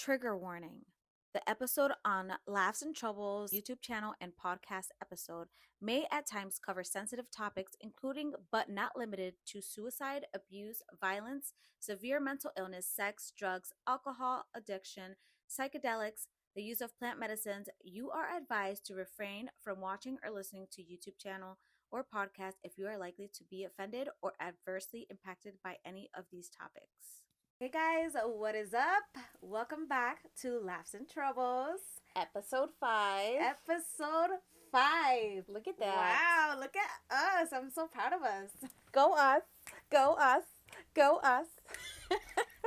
Trigger warning. The episode on Laughs and Troubles YouTube channel and podcast episode may at times cover sensitive topics, including but not limited to suicide, abuse, violence, severe mental illness, sex, drugs, alcohol, addiction, psychedelics, the use of plant medicines. You are advised to refrain from watching or listening to YouTube channel or podcast if you are likely to be offended or adversely impacted by any of these topics. Hey guys, what is up? Welcome back to Laughs and Troubles. Episode 5. Episode 5. Look at that. Wow, look at us. I'm so proud of us. Go us. Go us. Go us.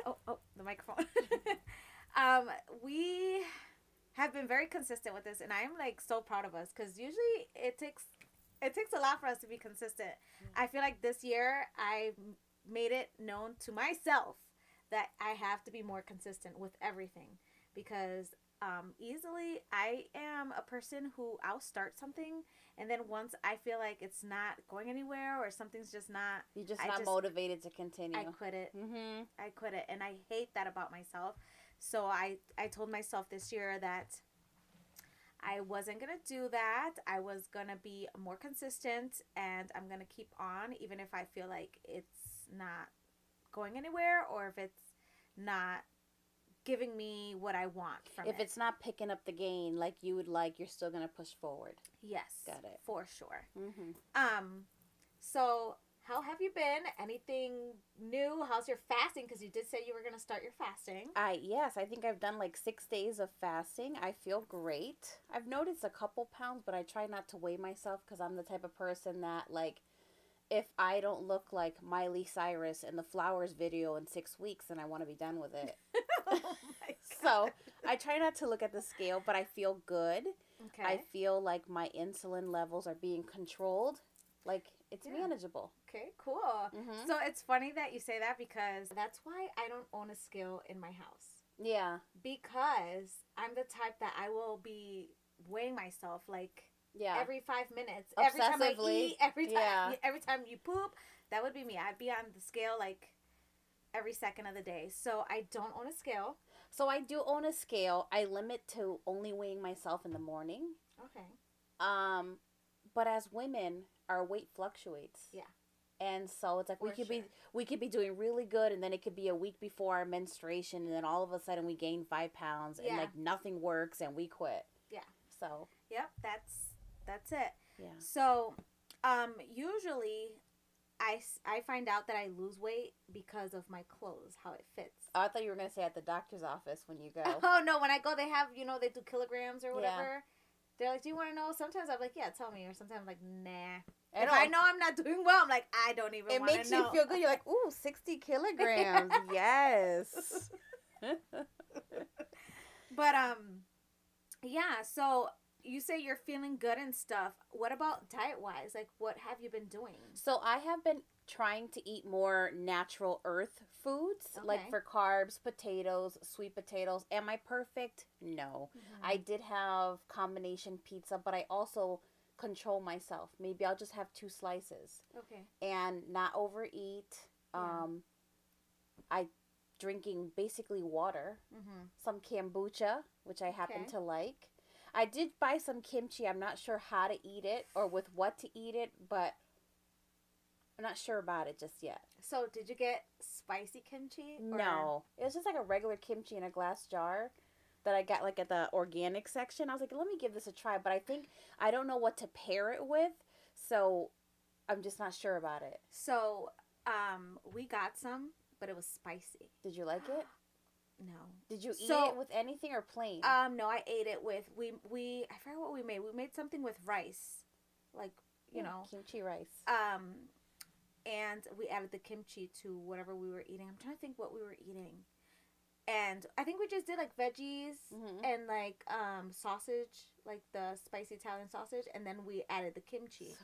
Oh, the microphone. We have been very consistent with this, and I'm like so proud of us because usually it takes a lot for us to be consistent. I feel like this year I made it known to myself that I have to be more consistent with everything because easily I am a person who I'll start something and then once I feel like it's not going anywhere or something's just not... You're just not motivated to continue. I quit it. Mm-hmm. I quit it and I hate that about myself. So I told myself this year that I wasn't going to do that. I was going to be more consistent and I'm going to keep on even if I feel like it's not going anywhere or if it's not giving me what I want from it. If it's not picking up the gain like you would like, you're still going to push forward. Yes. Got it. For sure. Mm-hmm. So how have you been? Anything new? How's your fasting? Because you did say you were going to start your fasting. Yes, I think I've done like 6 days of fasting. I feel great. I've noticed a couple pounds, but I try not to weigh myself because I'm the type of person that like, if I don't look like Miley Cyrus in the Flowers video in 6 weeks, then I want to be done with it. Oh my God. So I try not to look at the scale, but I feel good. Okay. I feel like my insulin levels are being controlled. Like, it's manageable. Okay, cool. Mm-hmm. So it's funny that you say that because that's why I don't own a scale in my house. Yeah. Because I'm the type that I will be weighing myself like... Yeah. Every 5 minutes. Obsessively. Every time I eat, every time you poop, that would be me. I'd be on the scale like every second of the day. So I don't own a scale. So I do own a scale. I limit to only weighing myself in the morning. Okay. But as women, our weight fluctuates. Yeah. And so it's like we could be doing really good, and then it could be a week before our menstruation, and then all of a sudden we gain 5 pounds, and like nothing works, and we quit. Yeah. So. Yep. That's it. Yeah. So, usually, I find out that I lose weight because of my clothes, how it fits. Oh, I thought you were gonna say at the doctor's office when you go. Oh no, when I go, they have they do kilograms or whatever. Yeah. They're like, do you want to know? Sometimes I'm like, yeah, tell me. Or sometimes I'm like, nah. If I know I'm not doing well, I'm like, I don't even want to know. It makes you feel good. You're like, ooh, 60 kilograms. Yes. But, yeah, so you say you're feeling good and stuff. What about diet-wise? Like, what have you been doing? So I have been trying to eat more natural earth foods, like for carbs, potatoes, sweet potatoes. Am I perfect? No. Mm-hmm. I did have combination pizza, but I also control myself. Maybe I'll just have 2 slices. Okay. And not overeat. Yeah. I drinking basically water, some kombucha, which I happen to like. I did buy some kimchi. I'm not sure how to eat it or with what to eat it, but I'm not sure about it just yet. So, did you get spicy kimchi? Or? No. It was just like a regular kimchi in a glass jar that I got like at the organic section. I was like, let me give this a try, but I don't know what to pair it with, so I'm just not sure about it. So, we got some, but it was spicy. Did you like it? No. Did you eat it with anything or plain? No, I ate it with I forgot what we made. We made something with rice, like kimchi rice. And we added the kimchi to whatever we were eating. I'm trying to think what we were eating, and I think we just did like veggies and like sausage, like the spicy Italian sausage, and then we added the kimchi.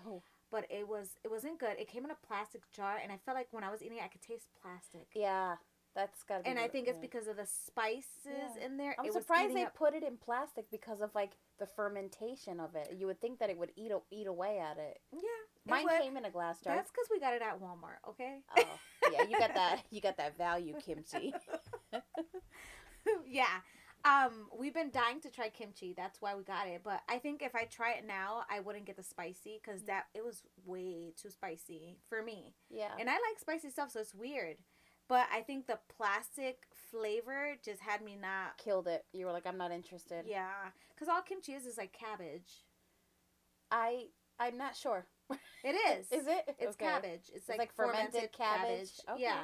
But it wasn't good. It came in a plastic jar, and I felt like when I was eating it, I could taste plastic. Yeah. That's gotta be. And I think it's because of the spices in there. I'm surprised they put it in plastic because of like the fermentation of it. You would think that it would eat away at it. Yeah, mine came in a glass jar. That's because we got it at Walmart. Okay. Oh, yeah, you got that. You got that value kimchi. Yeah. We've been dying to try kimchi. That's why we got it. But I think if I try it now, I wouldn't get the spicy because that it was way too spicy for me. Yeah. And I like spicy stuff, so it's weird. But I think the plastic flavor just had me not. Killed it. You were like, I'm not interested. Yeah, because all kimchi is like cabbage. I'm not sure. It is. Is it? It's okay. cabbage. It's like fermented cabbage. Okay. Yeah.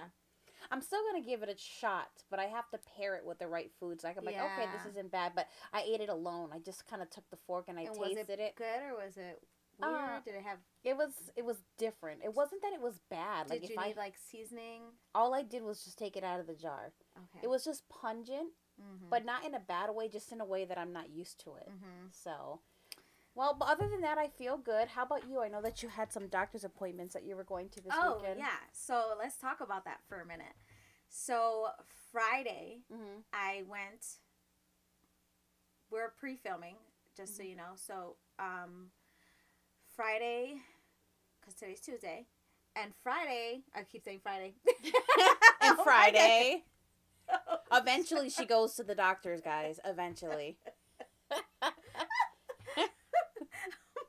I'm still gonna give it a shot, but I have to pair it with the right foods. Like I'm like, okay, this isn't bad, but I ate it alone. I just kind of took the fork and I tasted it. Good or was it weird? Did it have? It was different. It wasn't that it was bad. Did you need like seasoning? All I did was just take it out of the jar. Okay. It was just pungent, but not in a bad way, just in a way that I'm not used to it. So. Well, but other than that, I feel good. How about you? I know that you had some doctor's appointments that you were going to this weekend. Oh, yeah. So let's talk about that for a minute. So Friday, I went. We're pre-filming, just so you know. So Friday, because today's Tuesday, and Friday, I keep saying Friday. And Friday. Eventually, she goes to the doctor's, guys. Eventually.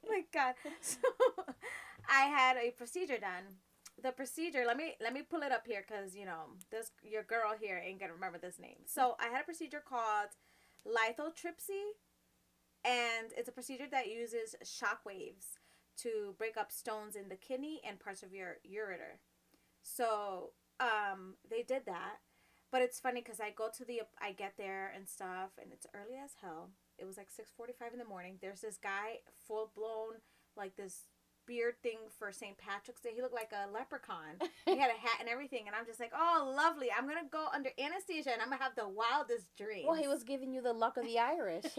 Oh my God. So I had a procedure done. The procedure, let me pull it up here because, you know, this your girl here ain't going to remember this name. So I had a procedure called lithotripsy, and it's a procedure that uses shock waves to break up stones in the kidney and parts of your ureter. So they did that. But it's funny because I get there and stuff, and it's early as hell. It was like 6:45 in the morning. There's this guy, full blown, like this beard thing for St. Patrick's Day. He looked like a leprechaun. He had a hat and everything, and I'm just like, oh, lovely. I'm gonna go under anesthesia, and I'm gonna have the wildest dreams. Well, he was giving you the luck of the Irish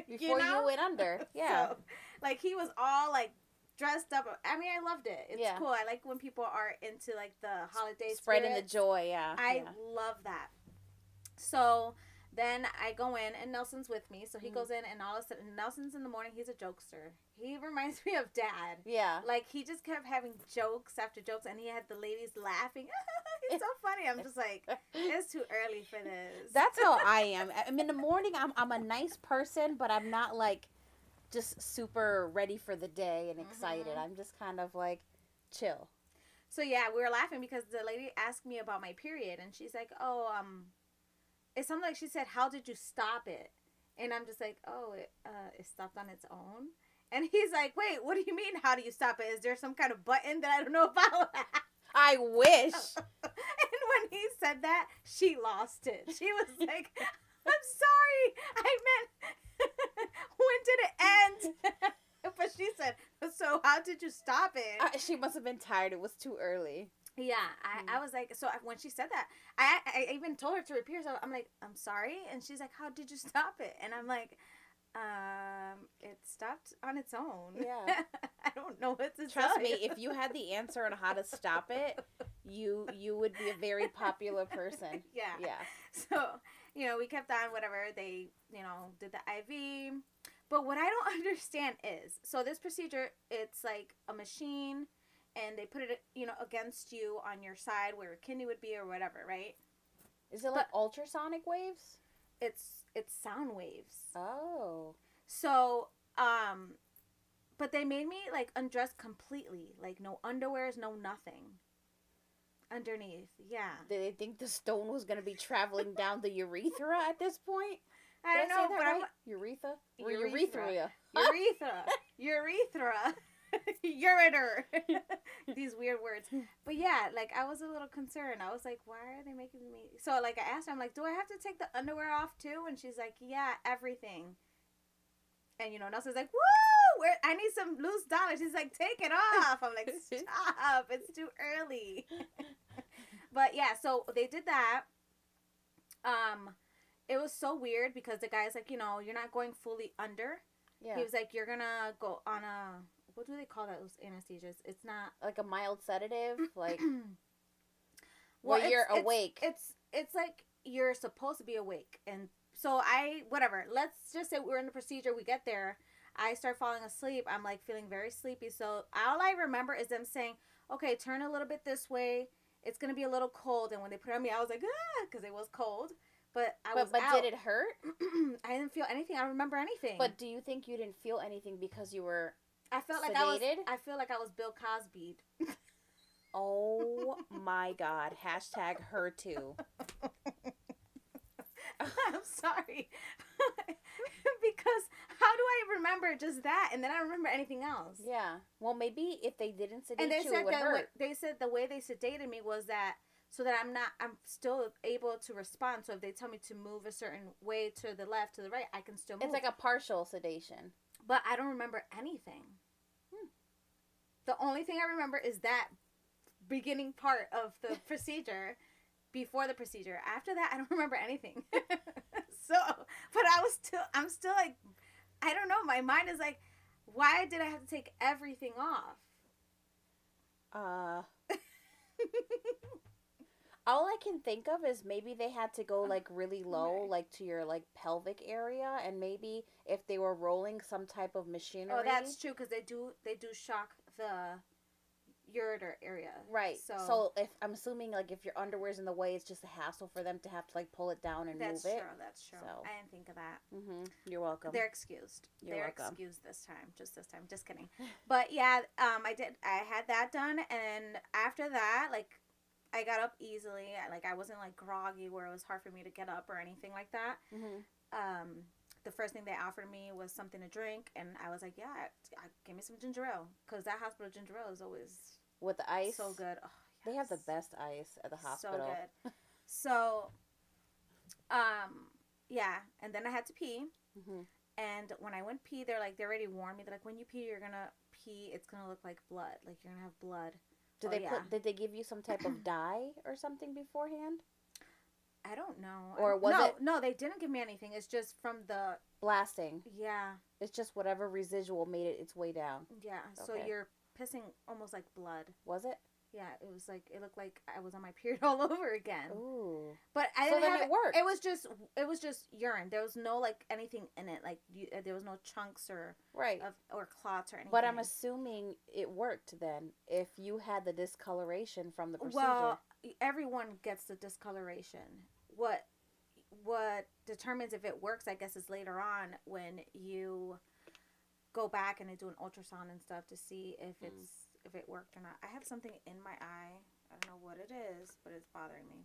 before you went under. Yeah, so, like he was all like dressed up. I mean, I loved it. It's cool. I like when people are into like the holiday spreading the joy. Yeah, I love that. So then I go in, and Nelson's with me. So he goes in, and all of a sudden, Nelson's in the morning. He's a jokester. He reminds me of Dad. Yeah. Like, he just kept having jokes after jokes, and he had the ladies laughing. It's so funny. I'm just like, it's too early for this. That's how I am. I mean, in the morning, I'm a nice person, but I'm not, like, just super ready for the day and excited. I'm just kind of, like, chill. So, yeah, we were laughing because the lady asked me about my period, and she's like, it's something like she said, how did you stop it? And I'm just like, oh, it stopped on its own. And he's like, wait, what do you mean, how do you stop it? Is there some kind of button that I don't know about? I wish. And when he said that, she lost it. She was like, I'm sorry. I meant, when did it end? But she said, so how did you stop it? She must have been tired. It was too early. Yeah, I was like, so when she said that, I even told her to repeat herself. I'm like, I'm sorry. And she's like, how did you stop it? And I'm like, it stopped on its own. Yeah. I don't know what to Trust tell me, you. if you had the answer on how to stop it, you would be a very popular person. Yeah. Yeah. So, you know, we kept on whatever. They, you know, did the IV. But what I don't understand is, so this procedure, it's like a machine, and they put it, you know, against you on your side where a kidney would be or whatever, right? Is it like ultrasonic waves? It's sound waves. Oh. So, but they made me like undress completely, like no underwears, no nothing underneath. Yeah. Did they think the stone was gonna be traveling down the urethra at this point? I don't know, but right? Urethra? Or urethra? Urethra. Ureter. These weird words. But yeah, like I was a little concerned. I was like, why are they making me? So like I asked her, I'm like, do I have to take the underwear off too? And she's like, yeah, everything. And you know, Nelson's like, woo! I need some loose dollars. She's like, take it off. I'm like, stop. It's too early. But yeah, so they did that. It was so weird because the guy's like, you know, you're not going fully under. Yeah. He was like, you're gonna go on a, what do they call those anesthesias? It's not like a mild sedative, like well, you're awake. It's like you're supposed to be awake, and so let's just say we're in the procedure. We get there, I start falling asleep. I'm like feeling very sleepy. So all I remember is them saying, "Okay, turn a little bit this way. It's gonna be a little cold." And when they put it on me, I was like, ah, because it was cold. But I was but out. did it hurt? I didn't feel anything. I don't remember anything. But do you think you didn't feel anything because you were I felt like sedated? I feel like I was Bill Cosby. Oh my God. Hashtag her too. I'm sorry. Because how do I remember just that and then I don't remember anything else? Yeah. Well, maybe if they didn't sedate And they you, said it would hurt. they said the way they sedated me was that so that I'm still able to respond. So if they tell me to move a certain way to the left, to the right, I can still move. It's like a partial sedation. But I don't remember anything. The only thing I remember is that beginning part of the procedure before the procedure. After that, I don't remember anything. So, but I'm still like, I don't know. My mind is like, why did I have to take everything off? All I can think of is maybe they had to go like really low, like to your like pelvic area, and maybe if they were rolling some type of machinery. Oh, that's true because they do shock the ureter area. Right. So if I'm assuming like if your underwear's in the way, it's just a hassle for them to have to like pull it down and move it. That's true. So. I didn't think of that. You're welcome. They're excused. You're welcome. Excused this time. Just this time. Just kidding. But yeah, I had that done, and after that, like, I got up easily. I wasn't like groggy where it was hard for me to get up or anything like that. The first thing they offered me was something to drink, and I was like, yeah, give me some ginger ale, because that hospital ginger ale is always with the ice. So good. Oh, yes. They have the best ice at the hospital. So good. So, yeah, and then I had to pee. And when I went pee, they already warned me. They're like, when you pee, you're gonna pee. It's gonna look like blood. Like you're gonna have blood. Did they give you some type of dye or something beforehand? I don't know. Or was it? No, they didn't give me anything. It's just from the blasting. Yeah. It's just whatever residual made it its way down. Yeah. Okay. So you're pissing almost like blood. Was it? Yeah, it looked like I was on my period all over again. Ooh. But I didn't have it worked. It was just urine. There was no like anything in it. Like there was no chunks or or clots or anything. But I'm assuming it worked then if you had the discoloration from the procedure. Well, everyone gets the discoloration. What determines if it works, I guess, is later on when you go back and they do an ultrasound and stuff to see if it worked or not. I have something in my eye. I don't know what it is, but it's bothering me.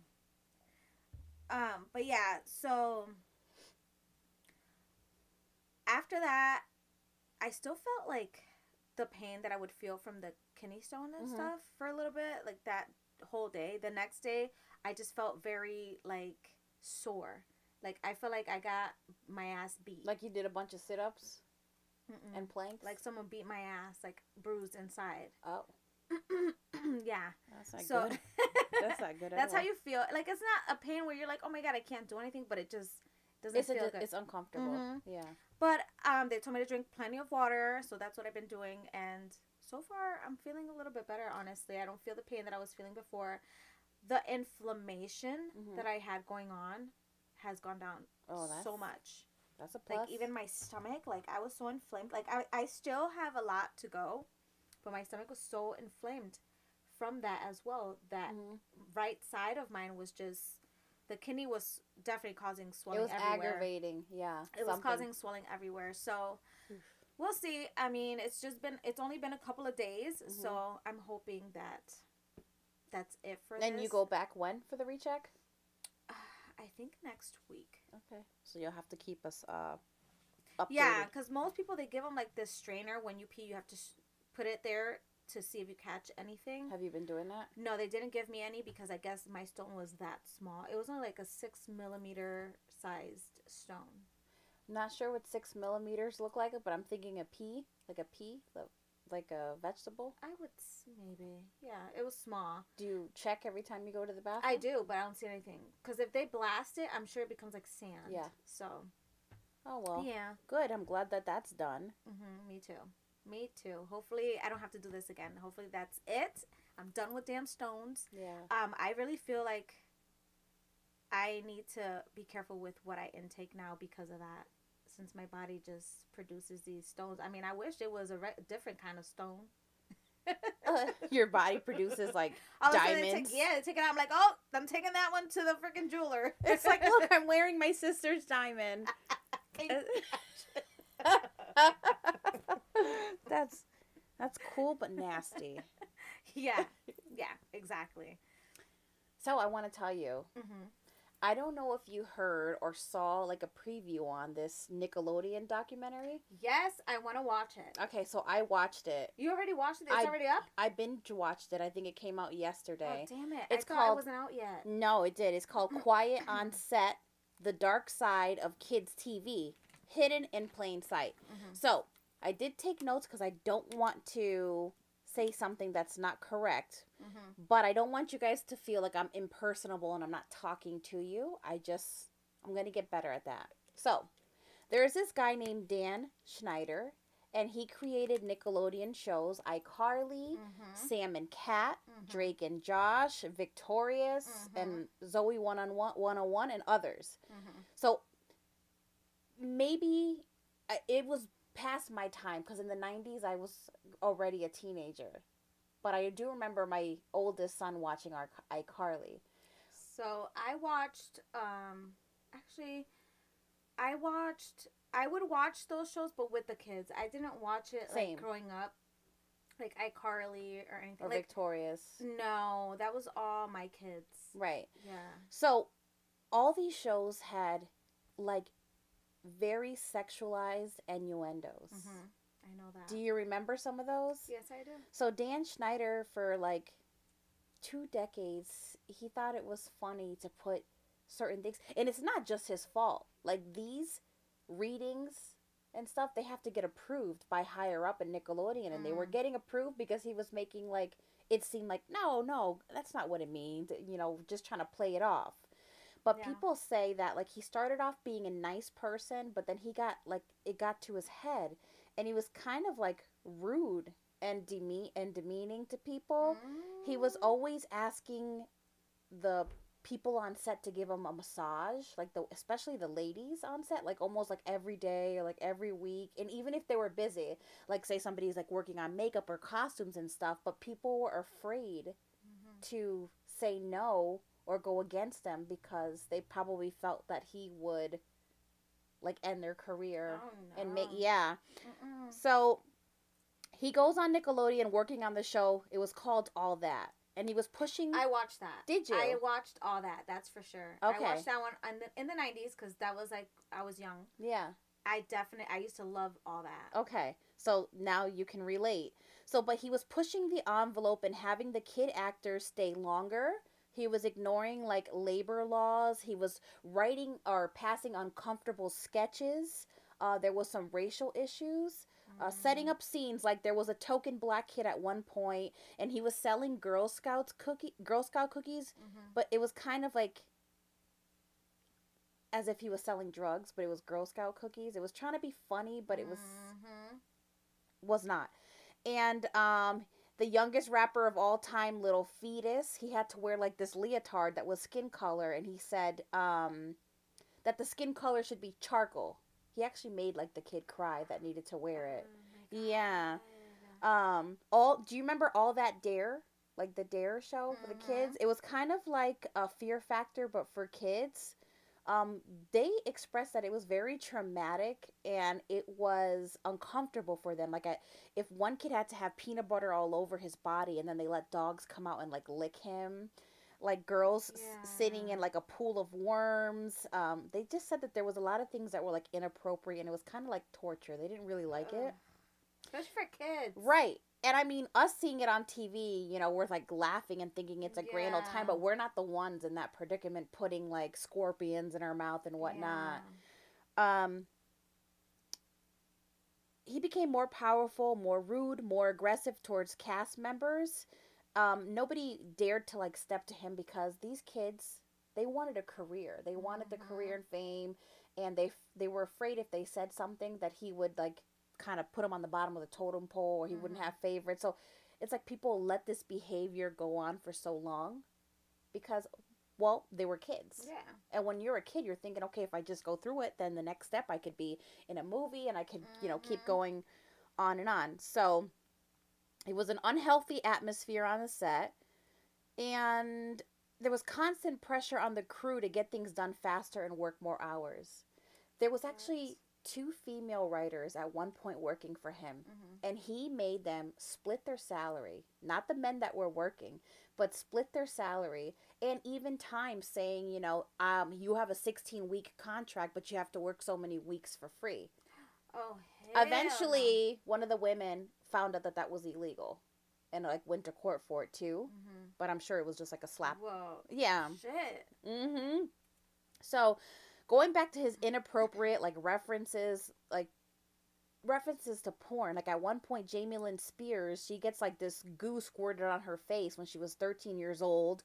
But yeah, so after that, I still felt like the pain that I would feel from the kidney stone and stuff for a little bit, like that whole day. The next day, I just felt very like sore. Like I feel like I got my ass beat. Like you did a bunch of sit-ups? And planks? Like someone beat my ass, like bruised inside. Oh. Yeah. That's not good. That's not good at That's all. how you feel. Like, it's not a pain where you're like, oh my God, I can't do anything, but it just doesn't feel good. It's uncomfortable. Yeah. But they told me to drink plenty of water, so that's what I've been doing. And so far, I'm feeling a little bit better, honestly. I don't feel the pain that I was feeling before. The inflammation that I had going on has gone down so much. That's a plus. Like, even my stomach, like, I was so inflamed. Like, I still have a lot to go, but my stomach was so inflamed from that as well. That right side of mine was just, the kidney was definitely causing swelling everywhere. It was aggravating, yeah. It was causing swelling everywhere. So, we'll see. I mean, it's only been a couple of days, so I'm hoping that's it for this. And you go back when for the recheck? I think next week. Okay. So you'll have to keep us updated. Yeah, because most people, they give them like this strainer. When you pee, you have to put it there to see if you catch anything. Have you been doing that? No, they didn't give me any because I guess my stone was that small. It was only like a 6 millimeter sized stone. I'm not sure what 6 millimeters look like, but I'm thinking a pea, like a vegetable. I would maybe. Yeah, it was small. Do you check every time you go to the bathroom? I do, but I don't see anything. Because if they blast it, I'm sure it becomes like sand. Yeah. So. Oh, well. Yeah. Good. I'm glad that's done. Me too. Me too. Hopefully, I don't have to do this again. Hopefully, that's it. I'm done with damn stones. Yeah. I really feel like I need to be careful with what I intake now because of that. Since my body just produces these stones. I mean, I wish it was a different kind of stone. Your body produces like all diamonds. They take it out. I'm like, oh, I'm taking that one to the freaking jeweler. It's like, look, I'm wearing my sister's diamond. That's cool but nasty. Yeah, exactly. So I want to tell you, I don't know if you heard or saw like a preview on this Nickelodeon documentary. Yes, I want to watch it. Okay, so I watched it. You already watched it? It's already up? I binge watched it. I think it came out yesterday. Oh, damn it. It's I thought it wasn't out yet. No, it did. It's called Quiet on Set, The Dark Side of Kids TV, Hidden in Plain Sight. So I did take notes because I don't want to say something that's not correct. But I don't want you guys to feel like I'm impersonable and I'm not talking to you. I'm going to get better at that. So, there's this guy named Dan Schneider, and he created Nickelodeon shows iCarly, Sam and Cat, Drake and Josh, Victorious, and Zoe 101, and others. So, maybe it was past my time because in the 90s I was already a teenager. But I do remember my oldest son watching our iCarly. So I watched, I would watch those shows, but with the kids. I didn't watch it like growing up, like iCarly or anything. Or like, Victorious. No, that was all my kids. Right. Yeah. So all these shows had like very sexualized innuendos. I know that. Do you remember some of those? Yes, I do. So Dan Schneider, for like 2 decades, he thought it was funny to put certain things, and it's not just his fault. Like these readings and stuff, they have to get approved by higher up in Nickelodeon, and they were getting approved because he was making like it seemed like no, that's not what it means. Just trying to play it off. But people say that like he started off being a nice person, but then it got to his head. And he was kind of like rude and demeaning to people. He was always asking the people on set to give him a massage, like especially the ladies on set, like almost like every day or like every week. And even if they were busy, like say somebody's like working on makeup or costumes and stuff, but people were afraid to say no or go against him because they probably felt that he would like end their career and make So he goes on Nickelodeon working on the show. It was called All That, and he was pushing. I watched that. Did you? I watched All That. That's for sure. Okay. I watched that one in the 90s because that was like I was young. Yeah. I used to love All That. Okay, so now you can relate. So, but he was pushing the envelope and having the kid actors stay longer. He was ignoring like labor laws. He was writing or passing uncomfortable sketches. There was some racial issues. Setting up scenes like there was a token black kid at one point, and he was selling Girl Scout cookies, but it was kind of like as if he was selling drugs, but it was Girl Scout cookies. It was trying to be funny, but it was not. And the youngest rapper of all time, Little Fetus, he had to wear like this leotard that was skin color, and he said that the skin color should be charcoal. He actually made like the kid cry that needed to wear it. Yeah. Do you remember All That Dare? Like the Dare show for the kids? It was kind of like a Fear Factor but for kids. They expressed that it was very traumatic and it was uncomfortable for them. Like if one kid had to have peanut butter all over his body and then they let dogs come out and like lick him, like girls sitting in like a pool of worms. They just said that there was a lot of things that were like inappropriate and it was kind of like torture. They didn't really like it. Especially for kids. Right. And I mean, us seeing it on TV, we're like laughing and thinking it's a grand old time, but we're not the ones in that predicament putting like scorpions in our mouth and whatnot. He became more powerful, more rude, more aggressive towards cast members. Nobody dared to like step to him because these kids, they wanted a career. They wanted the career and fame, and they were afraid if they said something that he would like kind of put him on the bottom of the totem pole or he wouldn't have favorites. So it's like people let this behavior go on for so long because, well, they were kids. Yeah. And when you're a kid, you're thinking, okay, if I just go through it, then the next step I could be in a movie and I could, keep going on and on. So It was an unhealthy atmosphere on the set, and there was constant pressure on the crew to get things done faster and work more hours. There was actually two female writers at one point working for him, and he made them split their salary. Not the men that were working, but split their salary, and even time saying, you have a 16-week contract, but you have to work so many weeks for free. Oh, hell Eventually, one of the women found out that that was illegal and like went to court for it too. But I'm sure it was just like a slap. Whoa. Yeah. Shit. So, going back to his inappropriate references to porn. Like at one point, Jamie Lynn Spears, she gets like this goo squirted on her face when she was 13 years old.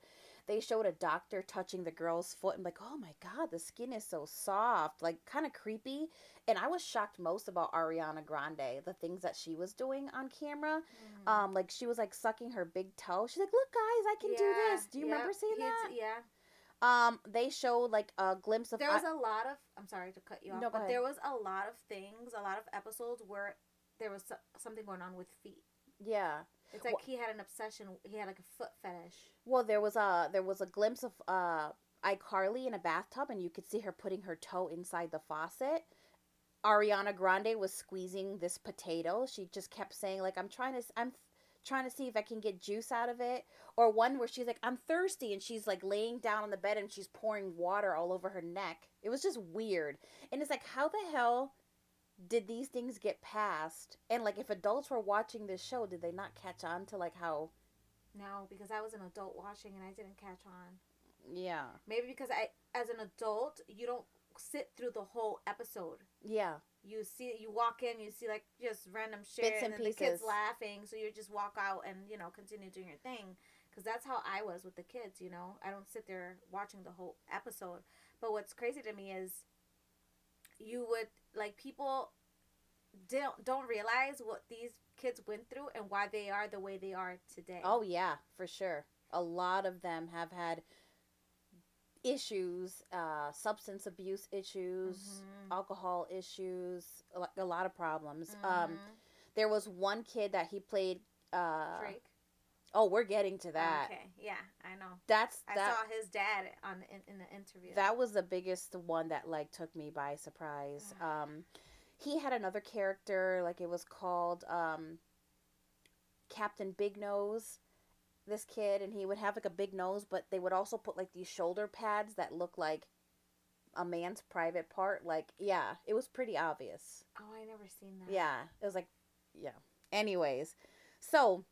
They showed a doctor touching the girl's foot and like, oh my god, the skin is so soft, like kind of creepy. And I was shocked most about Ariana Grande, the things that she was doing on camera. Like she was like sucking her big toe. She's like, look guys, I can do this. Do you remember seeing that? Yeah. They showed like a glimpse of. There was a lot of. I'm sorry to cut you off, No, go but ahead. there was a lot of things, a lot of episodes where there was something going on with feet. Yeah. It's like he had an obsession. He had like a foot fetish. Well, there was a glimpse of iCarly in a bathtub, and you could see her putting her toe inside the faucet. Ariana Grande was squeezing this potato. She just kept saying like, I'm trying to see if I can get juice out of it. Or one where she's like, I'm thirsty, and she's like laying down on the bed and she's pouring water all over her neck. It was just weird. And it's like, how the hell did these things get passed? And like, if adults were watching this show, did they not catch on to like how? No, because I was an adult watching and I didn't catch on. Yeah. Maybe because as an adult, you don't sit through the whole episode. Yeah. You walk in, you see like just random shit, Bits and then pieces. the kids laughing, so you just walk out and continue doing your thing. Because that's how I was with the kids. I don't sit there watching the whole episode. But what's crazy to me is you would like people don't realize what these kids went through and why they are the way they are today. Oh yeah, for sure. A lot of them have had issues, substance abuse issues, alcohol issues, a lot of problems. There was one kid that he played. Drake. Oh, we're getting to that. Okay, yeah, I know. I saw his dad in the interview. That was the biggest one that like took me by surprise. He had another character, like it was called Captain Big Nose. This kid, and he would have like a big nose, but they would also put like these shoulder pads that look like a man's private part. Like, yeah, it was pretty obvious. Oh, I never seen that. Yeah, it was like, yeah. Anyways, so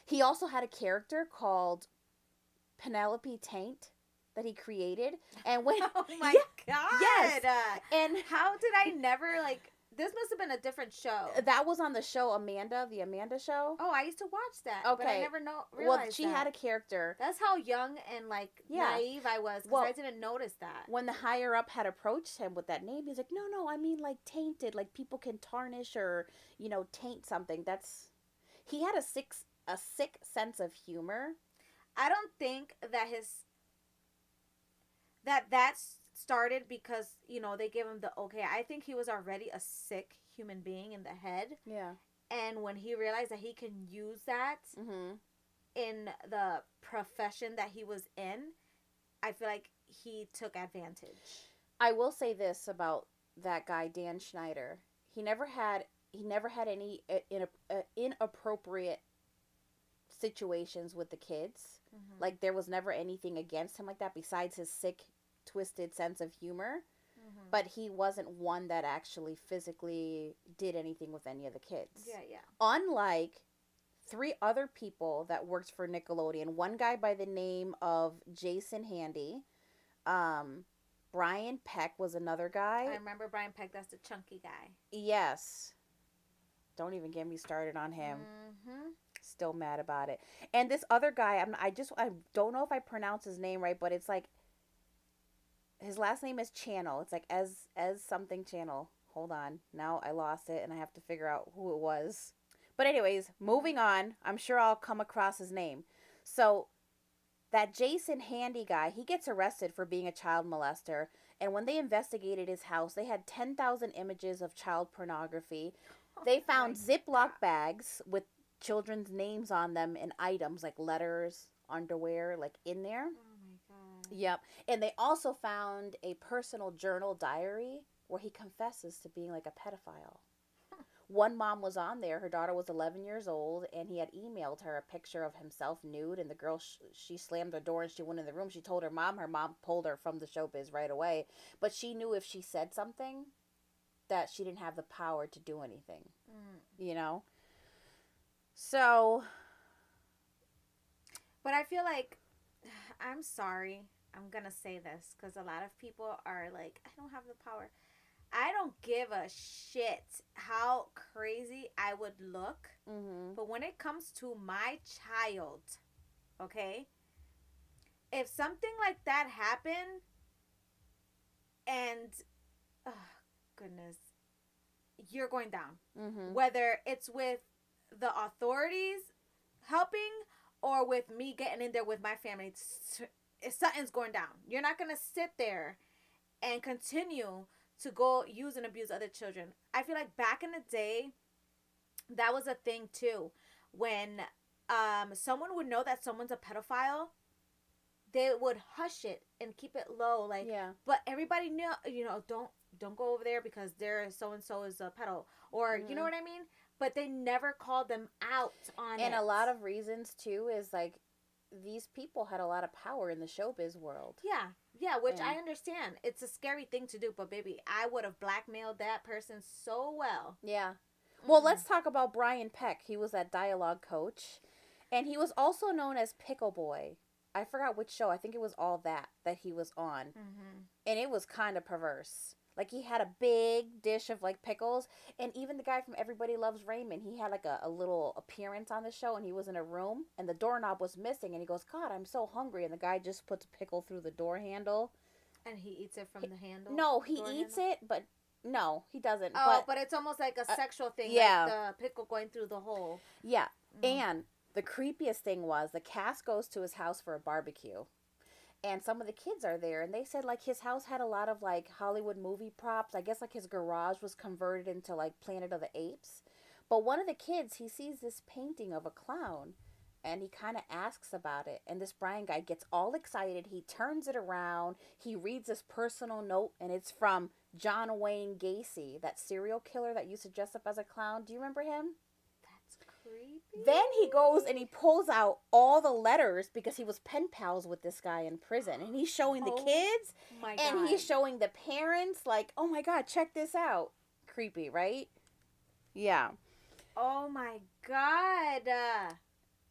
he also had a character called Penelope Taint that he created, and when oh my god, yes, and how did I never like? This must have been a different show. That was on the show the Amanda Show. Oh, I used to watch that. Okay. But I never realized well, she had a character. That's how young and like naive I was because I didn't notice that. When the higher up had approached him with that name, he's like, no, I mean like tainted, like people can tarnish or, taint something. He had a sick sense of humor. I don't think that that's started because they gave him the okay. I think he was already a sick human being in the head. Yeah. And when he realized that he can use that in the profession that he was in, I feel like he took advantage. I will say this about that guy Dan Schneider. He never had any inappropriate situations with the kids. Like there was never anything against him like that besides his sick, twisted sense of humor, but he wasn't one that actually physically did anything with any of the kids. Yeah. Unlike 3 other people that worked for Nickelodeon. One guy by the name of Jason Handy. Brian Peck was another guy. I remember Brian Peck. That's the chunky guy. Yes. Don't even get me started on him. Still mad about it. And this other guy, I don't know if I pronounce his name right, but it's like his last name is Channel. It's like as something Channel. Hold on. Now I lost it and I have to figure out who it was. But anyways, moving on. I'm sure I'll come across his name. So that Jason Handy guy, he gets arrested for being a child molester. And when they investigated his house, they had 10,000 images of child pornography. They found Ziploc bags with children's names on them and items like letters, underwear, like in there. Oh my God. Yep. And they also found a personal journal diary where he confesses to being like a pedophile. One mom was on there. Her daughter was 11 years old, and he had emailed her a picture of himself nude. And the girl, she slammed the door and she went in the room. She told her mom. Her mom pulled her from the showbiz right away. But she knew if she said something, that she didn't have the power to do anything. You know? So. But I feel like, I'm sorry, I'm going to say this because a lot of people are like, I don't have the power. I don't give a shit how crazy I would look. Mm-hmm. But when it comes to my child, okay, if something like that happened and, oh, goodness, you're going down. Mm-hmm. Whether it's with the authorities helping or with me getting in there with my family, something's going down. You're not going to sit there and continue to go use and abuse other children. I feel like back in the day, that was a thing too. When someone would know that someone's a pedophile, they would hush it and keep it low. Like, yeah. But everybody knew, don't go over there because there so and so is a pedo, or you know what I mean. But they never called them out on it. And a lot of reasons too is like these people had a lot of power in the showbiz world. Yeah, which I understand. It's a scary thing to do, but baby, I would have blackmailed that person so well. Yeah. Well, let's talk about Brian Peck. He was that dialogue coach, and he was also known as Pickle Boy. I forgot which show. I think it was All That he was on. And it was kind of perverse. Like, he had a big dish of, like, pickles. And even the guy from Everybody Loves Raymond, he had, like, a little appearance on the show. And he was in a room. And the doorknob was missing. And he goes, God, I'm so hungry. And the guy just puts a pickle through the door handle. And he eats it from the handle? No, he eats it, but no, he doesn't. Oh, but it's almost like a sexual thing. Yeah. Like the pickle going through the hole. Yeah. And the creepiest thing was the cast goes to his house for a barbecue. And some of the kids are there, and they said, like, his house had a lot of, like, Hollywood movie props. I guess, like, his garage was converted into, like, Planet of the Apes. But one of the kids, he sees this painting of a clown, and he kind of asks about it. And this Brian guy gets all excited. He turns it around. He reads this personal note, and it's from John Wayne Gacy, that serial killer that used to dress up as a clown. Do you remember him? Creepy. Then he goes and he pulls out all the letters because he was pen pals with this guy in prison. And he's showing the kids. My and God. He's showing the parents, like, oh my God, check this out. Creepy, right? Yeah. Oh my God.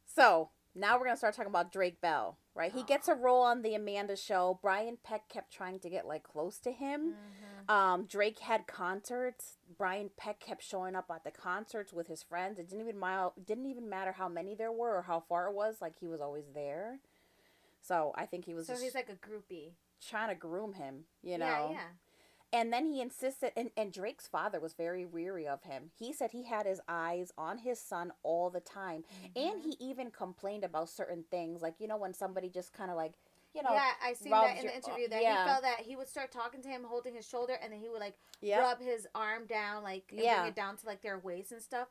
So, now we're going to start talking about Drake Bell, right? He gets a role on the Amanda Show. Brian Peck kept trying to get, like, close to him. Drake had concerts. Brian Peck kept showing up at the concerts with his friends. It didn't even matter how many there were or how far it was. Like, he was always there. So, I think he was he's like a groupie. Trying to groom him, you know? Yeah. And then he insisted, and Drake's father was very weary of him. He said he had his eyes on his son all the time. And he even complained about certain things. Like, when somebody just kind of like, yeah, I seen that in the interview that he felt that he would start talking to him, holding his shoulder, and then he would, like, rub his arm down, like, and bring it down to, like, their waist and stuff.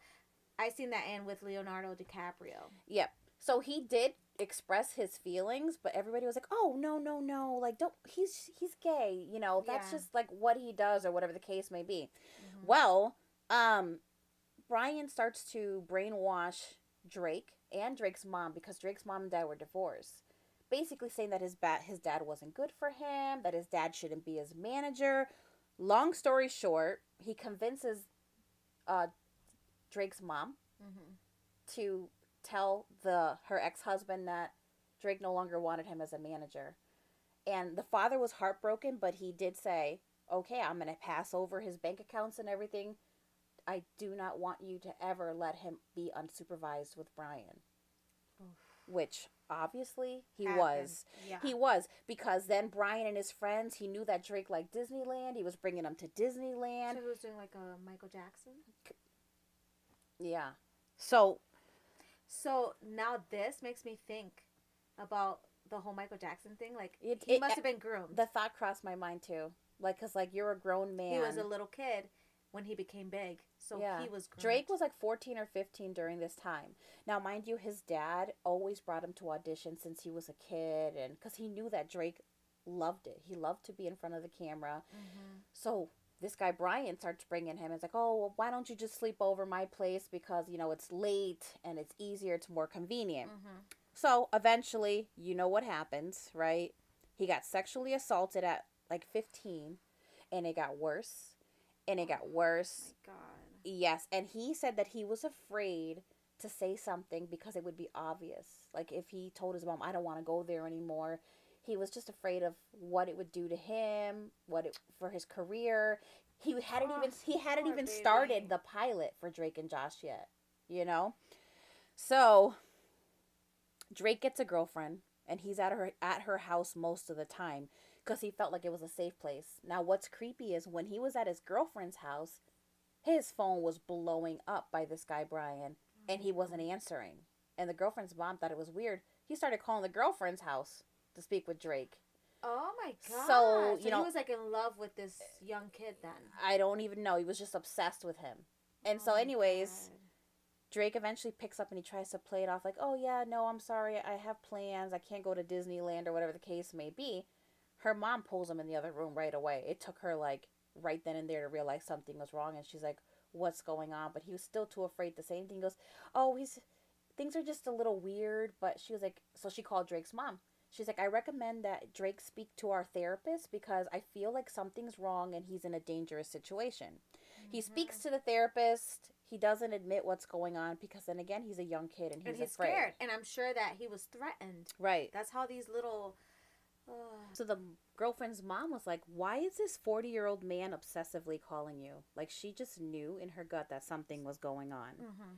I seen that in with Leonardo DiCaprio. Yep. So he did express his feelings, but everybody was like, oh, no, like, don't, he's gay, that's just, like, what he does or whatever the case may be. Well, Brian starts to brainwash Drake and Drake's mom because Drake's mom and dad were divorced. Basically saying that his dad wasn't good for him, that his dad shouldn't be his manager. Long story short, he convinces Drake's mom to tell her ex-husband that Drake no longer wanted him as a manager. And the father was heartbroken, but he did say, okay, I'm going to pass over his bank accounts and everything. I do not want you to ever let him be unsupervised with Brian. Which obviously he was. Yeah. He was, because then Brian and his friends, he knew that Drake liked Disneyland. He was bringing them to Disneyland. So he was doing like a Michael Jackson? Yeah. So now this makes me think about the whole Michael Jackson thing. Like, he must have been groomed. The thought crossed my mind too. Like, cause like you're a grown man. He was a little kid when he became big, so yeah. He was groomed. Drake was like 14 or 15 during this time. Now, mind you, his dad always brought him to auditions since he was a kid, and because he knew that Drake loved it. He loved to be in front of the camera. Mm-hmm. So this guy Brian starts bringing him. It's like, oh, well, why don't you just sleep over my place, because you know it's late and it's easier, it's more convenient. Mm-hmm. So eventually, you know what happens, right? He got sexually assaulted at like 15, and it got worse, and it got worse. Oh my God. Yes, and he said that he was afraid to say something because it would be obvious. Like if he told his mom, I don't want to go there anymore, he was just afraid of what it would do to him, for his career. He hadn't even started the pilot for Drake and Josh yet, you know? So Drake gets a girlfriend, and he's at her house most of the time because he felt like it was a safe place. Now, what's creepy is when he was at his girlfriend's house, his phone was blowing up by this guy Brian, and he wasn't answering. And the girlfriend's mom thought it was weird. He started calling the girlfriend's house to speak with Drake. Oh my God. So he was like in love with this young kid then. I don't even know. He was just obsessed with him. And so anyways, Drake eventually picks up and he tries to play it off like, oh yeah, no, I'm sorry, I have plans, I can't go to Disneyland or whatever the case may be. Her mom pulls him in the other room right away. It took her like right then and there to realize something was wrong, and she's like, what's going on? But he was still too afraid to say anything. He goes, oh, things are just a little weird. But she was like, so she called Drake's mom. She's like, I recommend that Drake speak to our therapist because I feel like something's wrong and he's in a dangerous situation. Mm-hmm. He speaks to the therapist. He doesn't admit what's going on because then again, he's a young kid and he's afraid. Scared. And I'm sure that he was threatened. Right. That's how these little... So the girlfriend's mom was like, why is this 40-year-old man obsessively calling you? Like, she just knew in her gut that something was going on. Mm-hmm.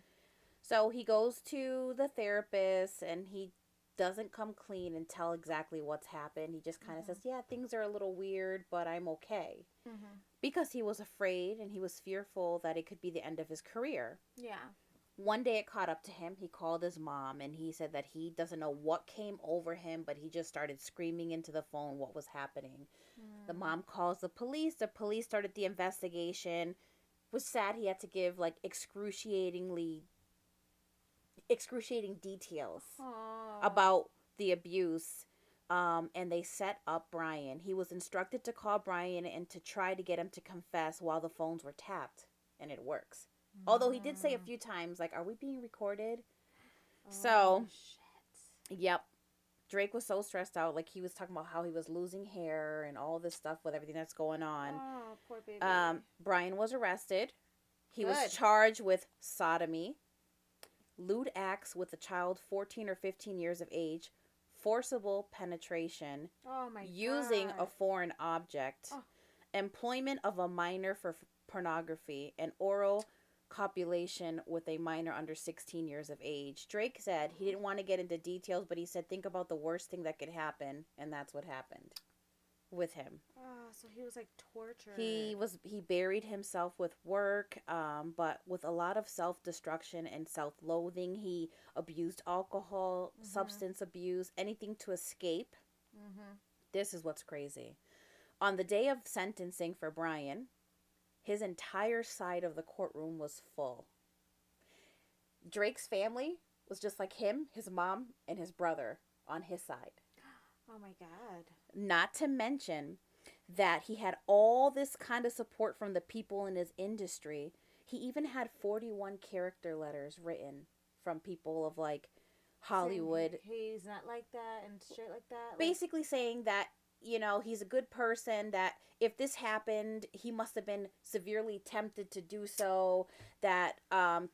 So he goes to the therapist and he doesn't come clean and tell exactly what's happened. He just kind of says, yeah, things are a little weird, but I'm okay. Mm-hmm. Because he was afraid and he was fearful that it could be the end of his career. Yeah. One day it caught up to him. He called his mom and he said that he doesn't know what came over him, but he just started screaming into the phone what was happening. The mom calls the police. The police started the investigation. It was sad he had to give like excruciating details about the abuse. And they set up Brian. He was instructed to call Brian and to try to get him to confess while the phones were tapped, and it works. Although he did say a few times, like, are we being recorded? So, shit. Yep. Drake was so stressed out. Like, he was talking about how he was losing hair and all this stuff with everything that's going on. Oh, poor baby. Brian was arrested. He was charged with sodomy, lewd acts with a child 14 or 15 years of age, forcible penetration, using a foreign object, employment of a minor for pornography, and oral copulation with a minor under 16 years of age. Drake said he didn't want to get into details, but he said, think about the worst thing that could happen, and that's what happened with him. Oh, so he was like tortured. He buried himself with work, but with a lot of self-destruction and self-loathing. He abused alcohol, substance abuse, anything to escape. This is what's crazy. On the day of sentencing for Brian, his entire side of the courtroom was full. Drake's family was just like him, his mom, and his brother on his side. Oh my God. Not to mention that he had all this kind of support from the people in his industry. He even had 41 character letters written from people of like Hollywood. He's not like that and shit like that. Basically saying that, you know, he's a good person, that if this happened, he must have been severely tempted to do so, that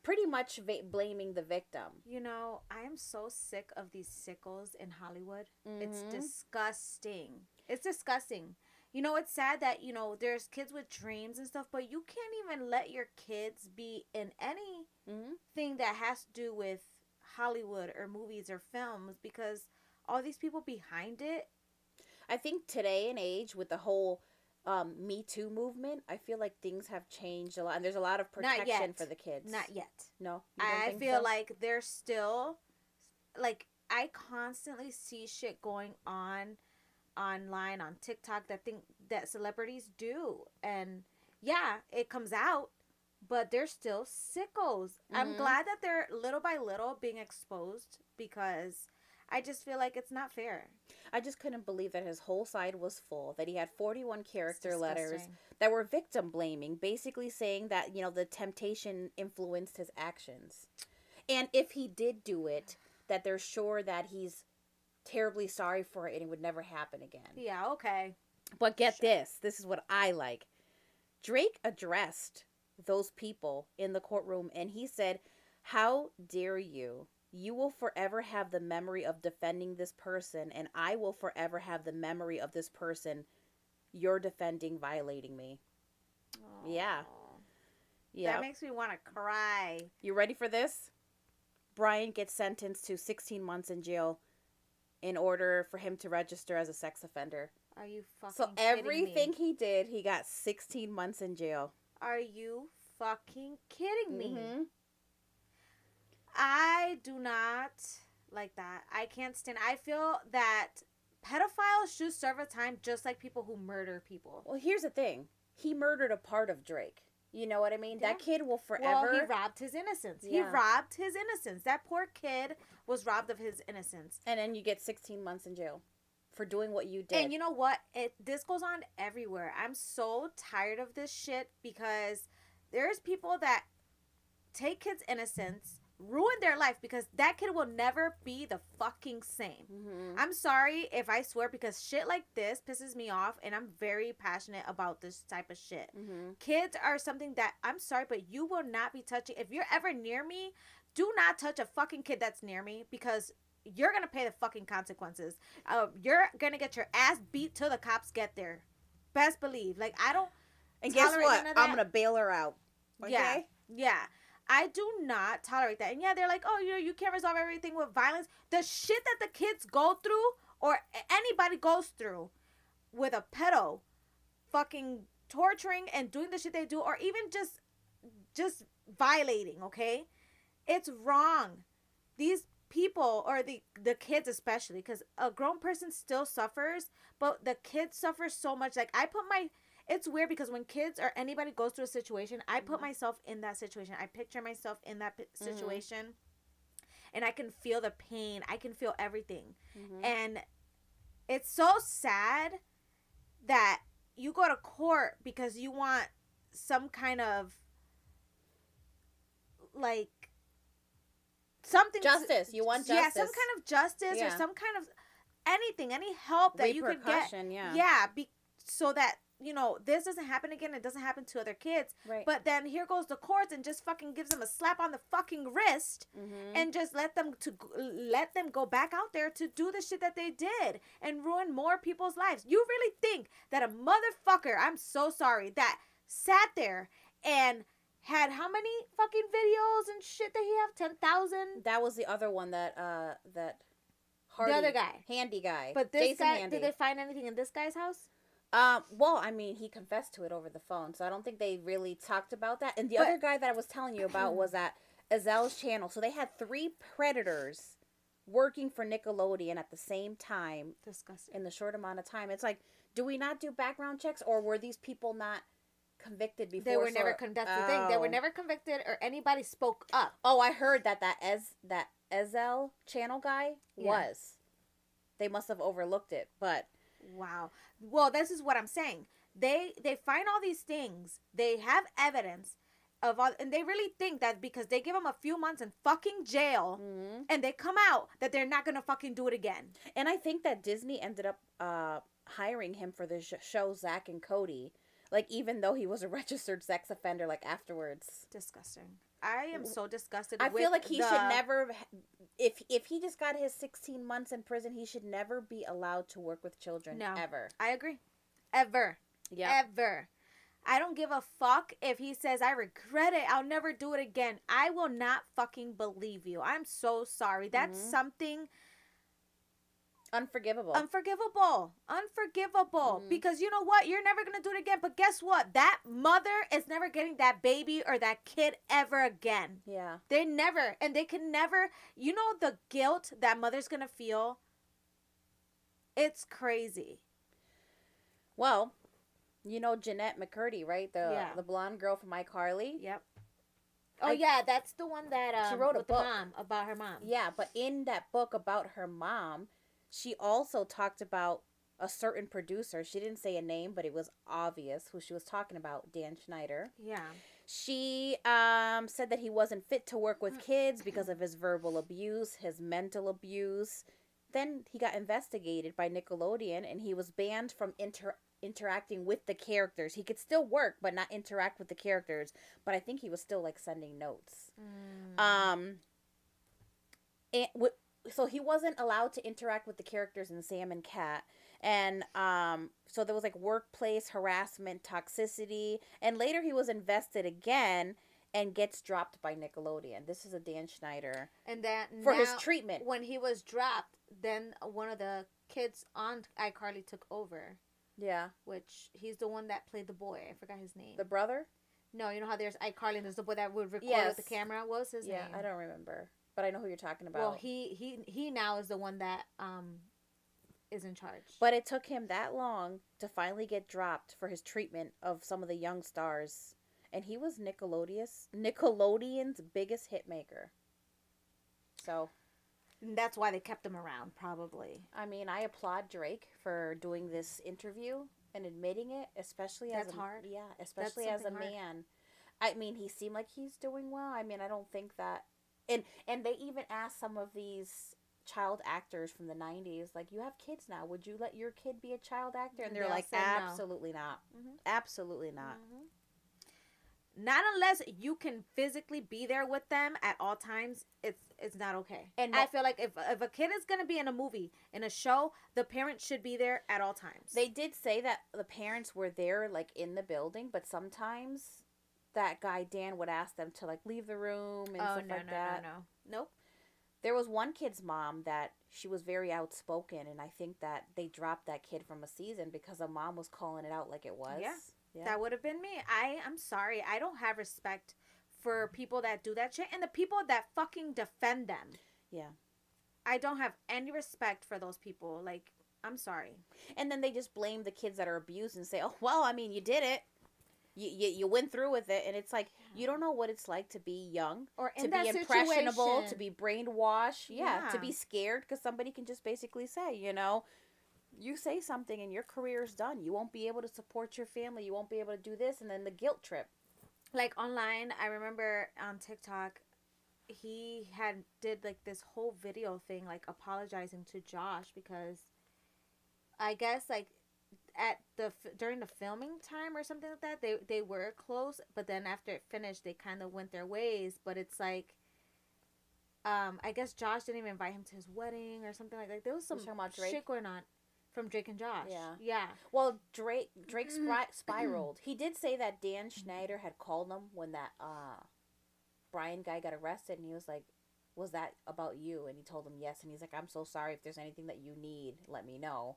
pretty much blaming the victim. You know, I am so sick of these sickos in Hollywood. It's disgusting. It's disgusting. You know, it's sad that, you know, there's kids with dreams and stuff, but you can't even let your kids be in anything that has to do with Hollywood or movies or films, because all these people behind it. I think today and age with the whole Me Too movement, I feel like things have changed a lot, and there's a lot of protection for the kids. Not yet. No, I feel like there's still, like, I constantly see shit going on online on TikTok that that celebrities do. And yeah, it comes out, but they're still sickos. I'm glad that they're little by little being exposed, because I just feel like it's not fair. I just couldn't believe that his whole side was full, that he had 41 character letters that were victim blaming, basically saying that, the temptation influenced his actions. And if he did do it, that they're sure that he's terribly sorry for it and it would never happen again. Yeah, okay. But get this is what I like. Drake addressed those people in the courtroom and he said, "How dare you? You will forever have the memory of defending this person, and I will forever have the memory of this person you're defending violating me." Aww. Yeah. That makes me want to cry. You ready for this? Brian gets sentenced to 16 months in jail in order for him to register as a sex offender. Are you fucking kidding me? So everything he did, he got 16 months in jail. Are you fucking kidding me? Mm-hmm. I do not like that. I can't stand. I feel that pedophiles should serve a time just like people who murder people. Well, here's the thing. He murdered a part of Drake. You know what I mean? Yeah. That kid will forever... Well, he robbed his innocence. Yeah. He robbed his innocence. That poor kid was robbed of his innocence. And then you get 16 months in jail for doing what you did. And you know what? This goes on everywhere. I'm so tired of this shit, because there's people that take kids' innocence, ruin their life, because that kid will never be the fucking same. Mm-hmm. I'm sorry if I swear, because shit like this pisses me off, and I'm very passionate about this type of shit. Mm-hmm. Kids are something that, I'm sorry, but you will not be touching. If you're ever near me, do not touch a fucking kid that's near me, because you're gonna pay the fucking consequences. You're gonna get your ass beat till the cops get there. Best believe. Like, I don't. And guess what? I'm gonna bail her out. Okay? Yeah. I do not tolerate that. And yeah, they're like, oh, you can't resolve everything with violence. The shit that the kids go through, or anybody goes through with a pedo, fucking torturing and doing the shit they do, or even just violating, okay? It's wrong. These people, or the kids especially, because a grown person still suffers, but the kids suffer so much. Like, it's weird, because when kids or anybody goes through a situation, I put myself in that situation. I picture myself in that situation, and I can feel the pain. I can feel everything. Mm-hmm. And it's so sad that you go to court because you want some kind of, like, something. Justice. You want justice. Yeah, some kind of justice, or some kind of anything, any help that you could get. Yeah. So that, this doesn't happen again. It doesn't happen to other kids. Right. But then here goes the courts and just fucking gives them a slap on the fucking wrist, and just let them go back out there to do the shit that they did and ruin more people's lives. You really think that a motherfucker, I'm so sorry, that sat there and had how many fucking videos and shit that he have? 10,000? That was the other one that Hardy, the other guy. Handy guy. But this Jason guy, Handy. Did they find anything in this guy's house? Well, I mean, he confessed to it over the phone, so I don't think they really talked about that. And the other guy that I was telling you about was at Azel's channel. So they had 3 predators working for Nickelodeon at the same time. Disgusting. In the short amount of time. It's like, do we not do background checks, or were these people not convicted before? They were never convicted. They were never convicted, or anybody spoke up. Oh, I heard that Azel channel guy was. They must have overlooked it, but... Wow. Well, this is what I'm saying. They find all these things. They have evidence of all, and they really think that because they give them a few months in fucking jail, and they come out, that they're not gonna fucking do it again. And I think that Disney ended up hiring him for the show Zack and Cody. Like, even though he was a registered sex offender, like, afterwards. Disgusting. I am so disgusted. I feel like he should never, if he just got his 16 months in prison, he should never be allowed to work with children. No. Ever. I agree. Ever. Yeah. Ever. I don't give a fuck if he says, I regret it, I'll never do it again. I will not fucking believe you. I'm so sorry. That's something... Unforgivable. Because you know what? You're never going to do it again. But guess what? That mother is never getting that baby or that kid ever again. Yeah. They never. And they can never. You know the guilt that mother's going to feel? It's crazy. Well, You know Jeanette McCurdy, right? The blonde girl from iCarly. Yep. Oh yeah, that's the one that she wrote a with book the mom, about her mom. Yeah, but in that book about her mom, she also talked about a certain producer. She didn't say a name, but it was obvious who she was talking about, Dan Schneider. Yeah. She said that he wasn't fit to work with kids because of his verbal abuse, his mental abuse. Then he got investigated by Nickelodeon, and he was banned from interacting with the characters. He could still work, but not interact with the characters. But I think he was still like sending notes. And so he wasn't allowed to interact with the characters in Sam and Cat. And so there was like workplace harassment, toxicity, and later he was invested again and gets dropped by Nickelodeon. This is a Dan Schneider. And that for his treatment. When he was dropped, then one of the kids on iCarly took over. Yeah. Which he's the one that played the boy. I forgot his name. The brother? No, you know how there's iCarly and there's the boy that would record with the camera? What was his name? Yeah, I don't remember. But I know who you're talking about. Well, he now is the one that is in charge. But it took him that long to finally get dropped for his treatment of some of the young stars. And he was Nickelodeon's biggest hit maker. So and that's why they kept him around, probably. I mean, I applaud Drake for doing this interview and admitting it, especially as hard. Yeah, especially as a man. I mean, he seemed like he's doing well. I mean, I don't think that and they even asked some of these child actors from the 90s, like, you have kids now, would you let your kid be a child actor? And they're like, absolutely no. Not. Mm-hmm. Absolutely not. Mm-hmm. Not unless you can physically be there with them at all times. It's not okay. And I feel like if a kid is going to be in a movie, in a show, the parents should be there at all times. They did say that the parents were there, like, in the building, but sometimes that guy Dan would ask them to like leave the room and stuff like that. Nope. There was one kid's mom that she was very outspoken, and I think that they dropped that kid from a season because the mom was calling it out like it was. Yeah. That would have been me. I'm sorry. I don't have respect for people that do that shit and the people that fucking defend them. Yeah. I don't have any respect for those people. Like, I'm sorry. And then they just blame the kids that are abused and say, "Oh, well, I mean, you did it. You went through with it," and it's like you don't know what it's like to be young, or to be impressionable, to be brainwashed, to be scared because somebody can just basically say, you say something and your career is done. You won't be able to support your family. You won't be able to do this, and then the guilt trip. Like online, I remember on TikTok, he did like this whole video thing, like apologizing to Josh because I guess like during the filming time or something like that, they were close, but then after it finished, they kind of went their ways. But it's like, I guess Josh didn't even invite him to his wedding or something like that. There was some shit going on from Drake and Josh. Yeah. Well, Drake spiraled. He did say that Dan Schneider had called him when that Brian guy got arrested, and he was like, "Was that about you?" And he told him yes, and he's like, "I'm so sorry. If there's anything that you need, let me know."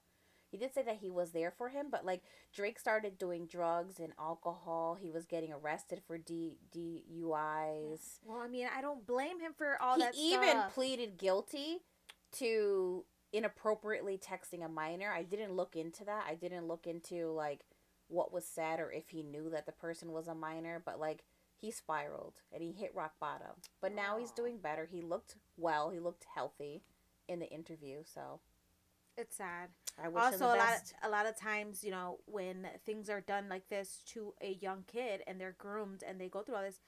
He did say that he was there for him, but like Drake started doing drugs and alcohol. He was getting arrested for DUIs. Well, I mean, I don't blame him for all that stuff. He even pleaded guilty to inappropriately texting a minor. I didn't look into that. I didn't look into like what was said or if he knew that the person was a minor, but like he spiraled and he hit rock bottom. But now he's doing better. He looked well. He looked healthy in the interview, so it's sad. I wish him the best. a lot of times, when things are done like this to a young kid and they're groomed and they go through all this,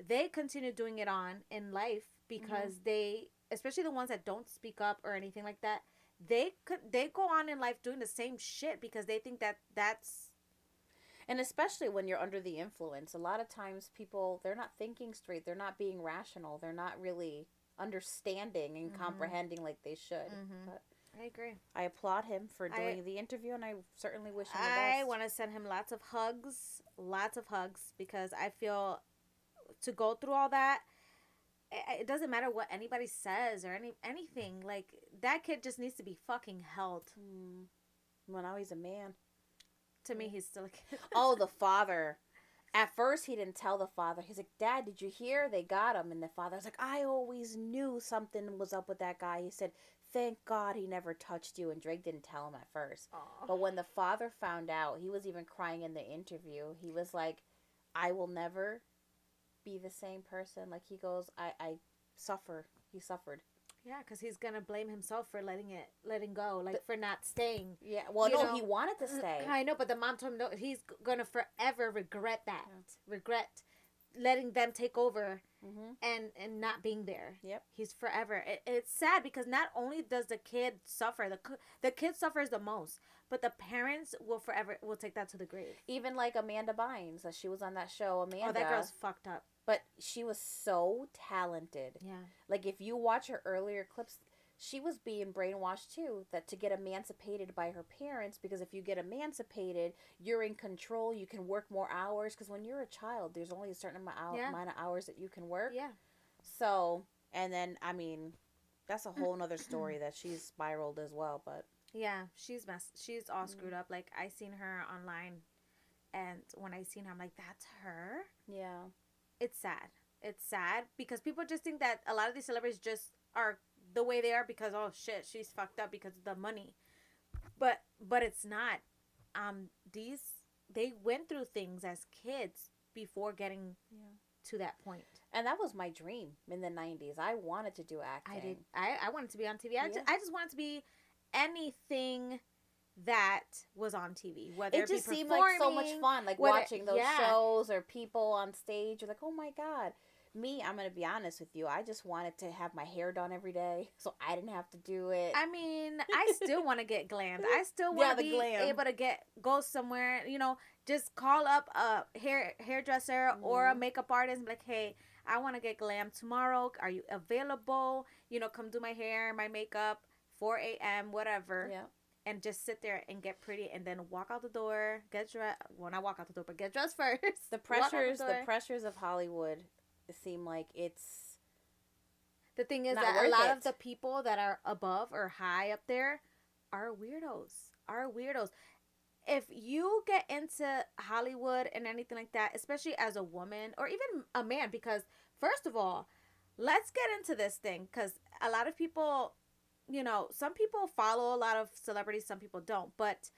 they continue doing it on in life because they, especially the ones that don't speak up or anything like that, they go on in life doing the same shit because they think that's. And especially when you're under the influence, a lot of times people, they're not thinking straight. They're not being rational. They're not really understanding and comprehending like they should. But I agree. I applaud him for doing the interview, and I certainly wish him the best. I want to send him lots of hugs, because I feel to go through all that, it doesn't matter what anybody says or anything. Like, that kid just needs to be fucking held. Well, now he's a man. To me, he's still a kid. Oh, the father. At first, he didn't tell the father. He's like, "Dad, did you hear? They got him." And the father's like, "I always knew something was up with that guy." He said, thank God he never touched you. And Drake didn't tell him at first. Aww. But when the father found out, he was even crying in the interview. He was like, I will never be the same person. Like, he goes, I suffer. He suffered. Yeah, because he's gonna blame himself for letting go, like for not staying. Yeah, well, no, he wanted to stay. I know, but the mom told him no. He's gonna forever regret that. Yeah. Regret letting them take over and not being there. Yep. He's forever. It's sad because not only does the kid suffer, the kid suffers the most, but the parents will take that to the grave. Even like Amanda Bynes, she was on that show. Amanda. Oh, that girl's fucked up. But she was so talented. Yeah. Like, if you watch her earlier clips, she was being brainwashed too, that to get emancipated by her parents, because if you get emancipated, you're in control, you can work more hours, because when you're a child, there's only a certain amount of hours that you can work. Yeah. So, and then, I mean, that's a whole nother story that she's spiraled as well, but. Yeah, she's all screwed up. Like, I seen her online, and when I seen her, I'm like, that's her? Yeah. It's sad. It's sad because people just think that a lot of these celebrities just are the way they are because, oh shit, she's fucked up because of the money. But it's not. They went through things as kids before getting to that point. And that was my dream in the 90s. I wanted to do acting. I did. I wanted to be on TV. I just wanted to be anything that was on TV. Whether it just seemed like so much fun, like watching those shows or people on stage. You're like, oh my God. Me, I'm going to be honest with you. I just wanted to have my hair done every day so I didn't have to do it. I mean, I still want to get glammed. I still want to be able to go somewhere, just call up a hairdresser or a makeup artist and be like, hey, I want to get glammed tomorrow. Are you available? Come do my hair, my makeup, 4 a.m., whatever. Yeah. And just sit there and get pretty and then walk out the door, get dressed. Well, not walk out the door, but get dressed first. The pressures of Hollywood seem like it's. The thing is that a lot of the people that are above or high up there are weirdos. If you get into Hollywood and anything like that, especially as a woman or even a man, because first of all, let's get into this thing because a lot of people. Some people follow a lot of celebrities, some people don't. But,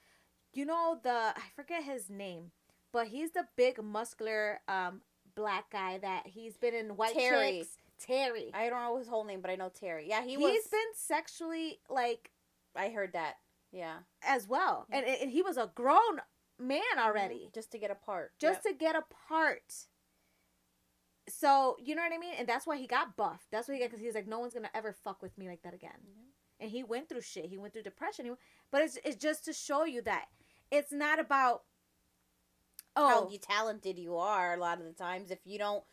I forget his name, but he's the big muscular black guy that he's been in White Chicks. Terry. I don't know his whole name, but I know Terry. Yeah, he's been sexually, like... I heard that. Yeah. As well. Yeah. And he was a grown man already. Just to get a part. To get a part. So, you know what I mean? And that's why he got buffed. That's why because he's like, no one's going to ever fuck with me like that again. Mm-hmm. And he went through shit. He went through depression. But it's just to show you that it's not about how talented you are a lot of the times. If you don't,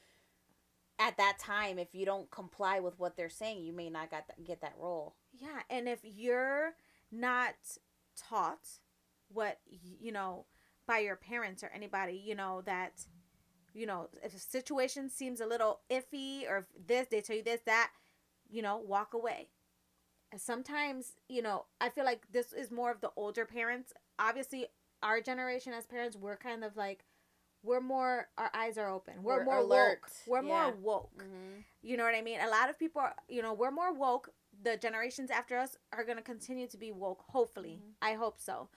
at that time, if you don't comply with what they're saying, you may not get that role. Yeah, and if you're not taught what, by your parents or anybody, that, if a situation seems a little iffy or if they tell you this, that, walk away. Sometimes, I feel like this is more of the older parents. Obviously, our generation as parents, we're kind of like, our eyes are open. We're more alert. Woke. We're more woke. Mm-hmm. You know what I mean? A lot of people are, we're more woke. The generations after us are going to continue to be woke, hopefully. Mm-hmm. I hope so.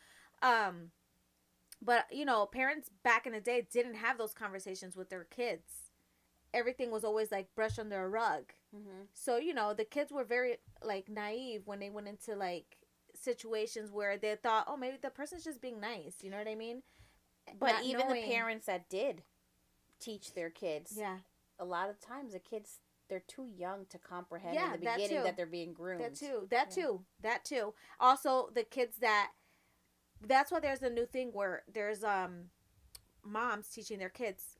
But, parents back in the day didn't have those conversations with their kids. Everything was always like brushed under a rug. Mm-hmm. So, the kids were very like naive when they went into like situations where they thought, oh, maybe the person's just being nice. You know what I mean? But not even the parents that did teach their kids. Yeah. A lot of times the kids, they're too young to comprehend in the beginning that they're being groomed. That too. Also, the kids that's why there's a new thing where there's moms teaching their kids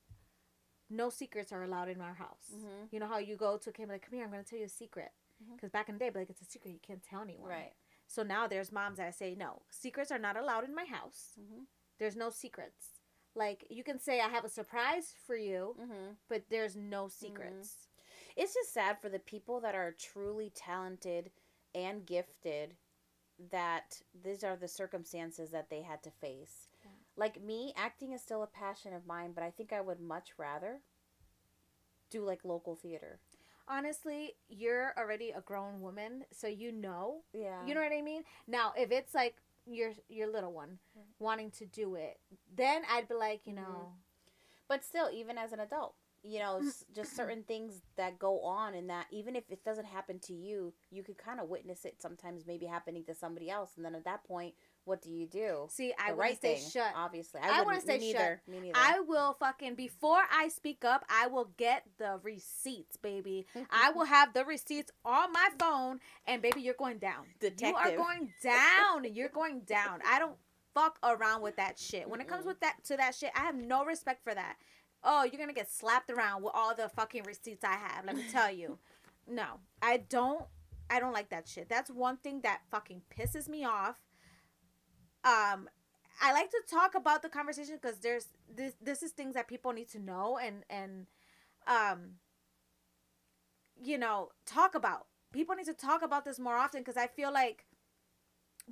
no secrets are allowed in our house. Mm-hmm. You know how you go to a kid like, come here, I'm going to tell you a secret. Because back in the day, like, it's a secret. You can't tell anyone. Right. So now there's moms that say, no, secrets are not allowed in my house. Mm-hmm. There's no secrets. Like, you can say, I have a surprise for you, but there's no secrets. Mm-hmm. It's just sad for the people that are truly talented and gifted that these are the circumstances that they had to face. Yeah. Like me, acting is still a passion of mine, but I think I would much rather do like local theater. honestly, you're already a grown woman, so Yeah. you know what I mean. Now, if it's like your little one wanting to do it, then I'd be like, you know, But still, even as an adult, just certain things that go on, and that even if it doesn't happen to you, you could kind of witness it sometimes maybe happening to somebody else. And then at that point, what do you do? see, I The want to right stay thing, shut. obviously. I want to Me stay shut. neither. Me neither. I will fucking, before I speak up, I will get the receipts, baby. I will have the receipts on my phone, and baby, you're going down. Detective. You are going down. You're going down. I don't fuck around with that shit. When it comes with that shit, I have no respect for that. Oh, you're gonna get slapped around with all the fucking receipts I have. Let me tell you. No, I don't. I don't like that shit. That's one thing that fucking pisses me off. I like to talk about the conversation because there's this is things that people need to know and um talk about. People need to talk about this more often because I feel like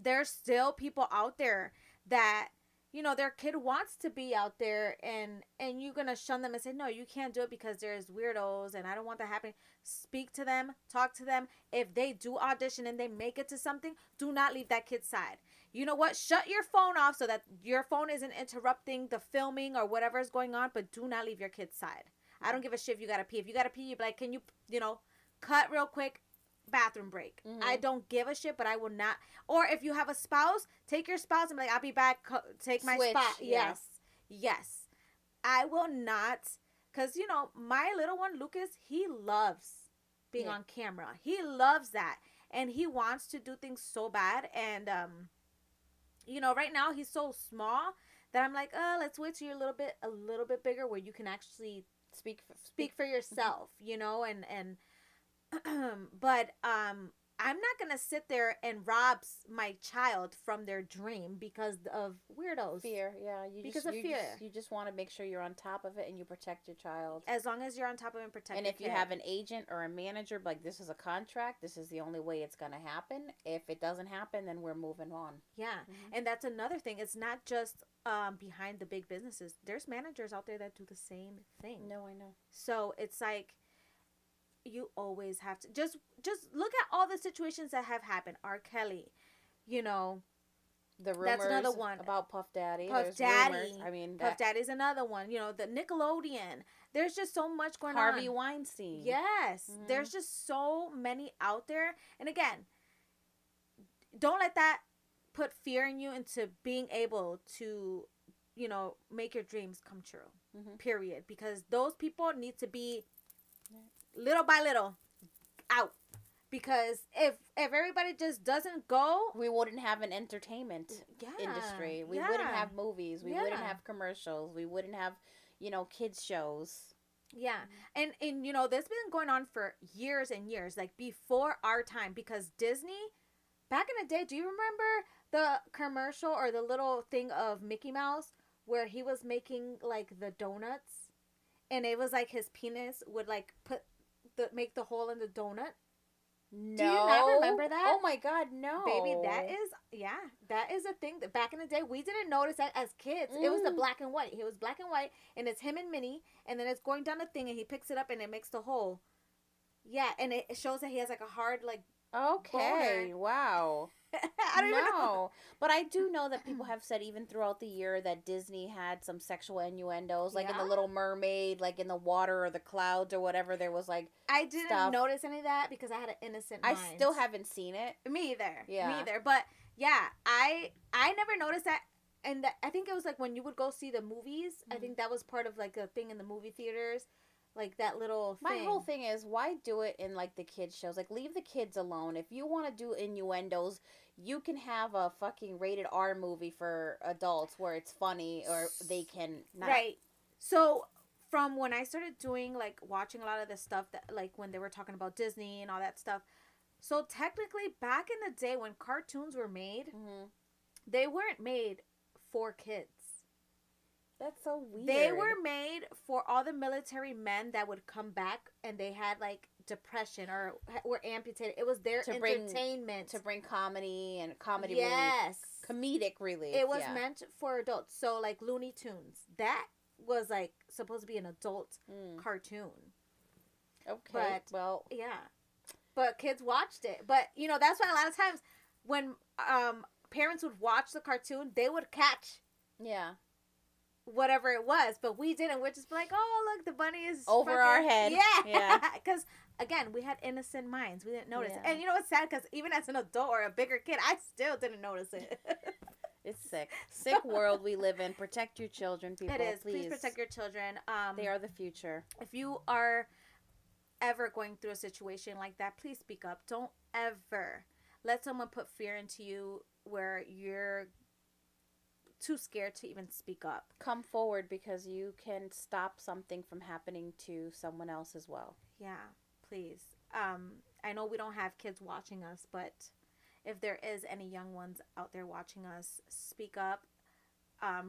there's still people out there that their kid wants to be out there, and you're gonna shun them and say no, you can't do it because there's weirdos and I don't want that happening. Speak to them, talk to them. If they do audition and they make it to something, do not leave that kid's side. You know what, shut your phone off so that your phone isn't interrupting the filming or whatever is going on, but do not leave your kid's side. I don't give a shit if you gotta pee. If you gotta pee, you're like, can you cut real quick, bathroom break. I don't give a shit, but I will not. Or if you have a spouse, take your spouse and be like, I'll be back. Take my Switch, spot. yeah. Yes. I will not, because my little one Lucas, he loves being on camera. He loves that, and he wants to do things so bad. And right now he's so small that I'm like, let's wait till you're a little bit bigger, where you can actually speak for yourself. And but I'm not gonna sit there and rob my child from their dream because of weirdos. Fear, yeah. Fear. You just want to make sure you're on top of it and you protect your child. As long as you're on top of it and protect. And if you have an agent or a manager, like, this is a contract, this is the only way it's gonna happen. If it doesn't happen, then we're moving on. Yeah, and that's another thing. It's not just behind the big businesses. There's managers out there that do the same thing. No, I know. So it's like, you always have to just look at all the situations that have happened. R. Kelly, the rumors, that's another one about Puff Daddy. Puff Daddy. Rumors. I mean, Puff Daddy's another one. The Nickelodeon. There's just so much going on. Harvey Weinstein. Yes, there's just so many out there. And again, don't let that put fear in you into being able to, make your dreams come true. Period. Because those people need to be little by little out, because if everybody just doesn't go, we wouldn't have an entertainment industry. We wouldn't have movies. We wouldn't have commercials. We wouldn't have kids shows. And this been going on for years and years, like before our time, because Disney back in the day, do you remember the commercial or the little thing of Mickey Mouse where he was making like the donuts, and it was like his penis would like make the hole in the donut? No. Do you not remember that? Oh my God, no. Baby, that is a thing that back in the day we didn't notice that as kids. It was the black and white. It was black and white, and it's him and Minnie, and then it's going down the thing, and he picks it up, and it makes the hole. Yeah, and it shows that he has like a hard like. Okay, boner. Wow. I don't know. But I do know that people have said even throughout the year that Disney had some sexual innuendos, like in The Little Mermaid, like in the water or the clouds or whatever. There was like I didn't notice any of that because I had an innocent mind. I still haven't seen it. Me either. Yeah. Me either. But yeah, I never noticed that. And I think it was like when you would go see the movies. I think that was part of like a thing in the movie theaters. Like that little thing. My whole thing is, why do it in like the kids shows? Like, leave the kids alone. If you want to do innuendos, you can have a fucking rated R movie for adults where it's funny, or they can not. Right. So from when I started doing like watching a lot of the stuff that like when they were talking about Disney and all that stuff. So technically back in the day when cartoons were made, they weren't made for kids. That's so weird. They were made for all the military men that would come back and they had like depression or were amputated. It was their entertainment. To bring comedy and comedy relief. Comedic relief. It was meant for adults. So like Looney Tunes. That was like supposed to be an adult cartoon. Okay. But, well, But kids watched it. But, you know, that's why a lot of times when parents would watch the cartoon, they would catch Yeah. whatever it was, but we didn't. We're just like, oh, look, the bunny is over fucking... our head. Yeah. Because, again, we had innocent minds. We didn't notice it. And you know what's sad? Because even as an adult or a bigger kid, I still didn't notice it. It's sick. Sick world we live in. Protect your children, people. It is. Please Protect your children. They are the future. If you are ever going through a situation like that, please speak up. Don't ever let someone put fear into you where you're too scared to even speak up. Come forward, because you can stop something from happening to someone else as well. Yeah, please. I know we don't have kids watching us, but if there is any young ones out there watching us, speak up.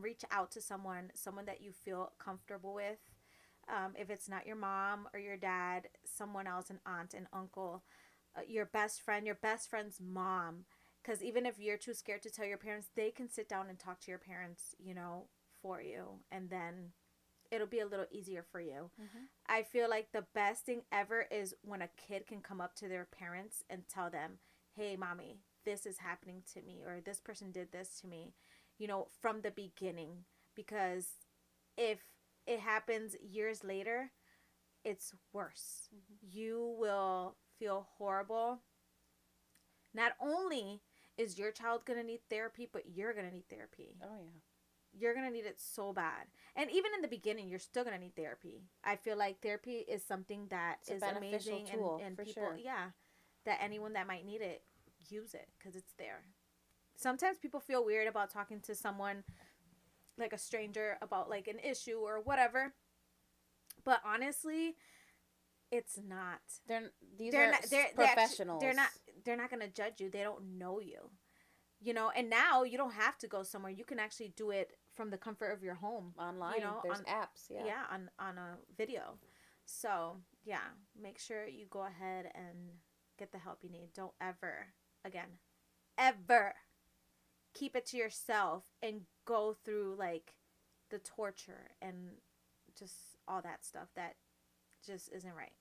Reach out to someone that you feel comfortable with. If it's not your mom or your dad, someone else, an aunt, an uncle, your best friend's mom. Because even if you're too scared to tell your parents, they can sit down and talk to your parents, you know, for you. And then it'll be a little easier for you. Mm-hmm. I feel like the best thing ever is when a kid can come up to their parents and tell them, hey, mommy, this is happening to me, or this person did this to me, you know, from the beginning. Because if it happens years later, it's worse. Mm-hmm. You will feel horrible. Not only is your child going to need therapy, but you're going to need therapy. Oh, yeah. You're going to need it so bad. And even in the beginning, you're still going to need therapy. I feel like therapy is something that is amazing. Tool, and for people, sure. Yeah, that anyone that might need it, use it, because it's there. Sometimes people feel weird about talking to someone, like a stranger, about like an issue or whatever. But honestly, it's not. They're professionals. They're not going to judge you. They don't know you. You know, and now you don't have to go somewhere. You can actually do it from the comfort of your home. Online. You know, there's apps. Yeah. Yeah, on a video. So, yeah, make sure you go ahead and get the help you need. Don't ever keep it to yourself and go through like the torture and just all that stuff that just isn't right.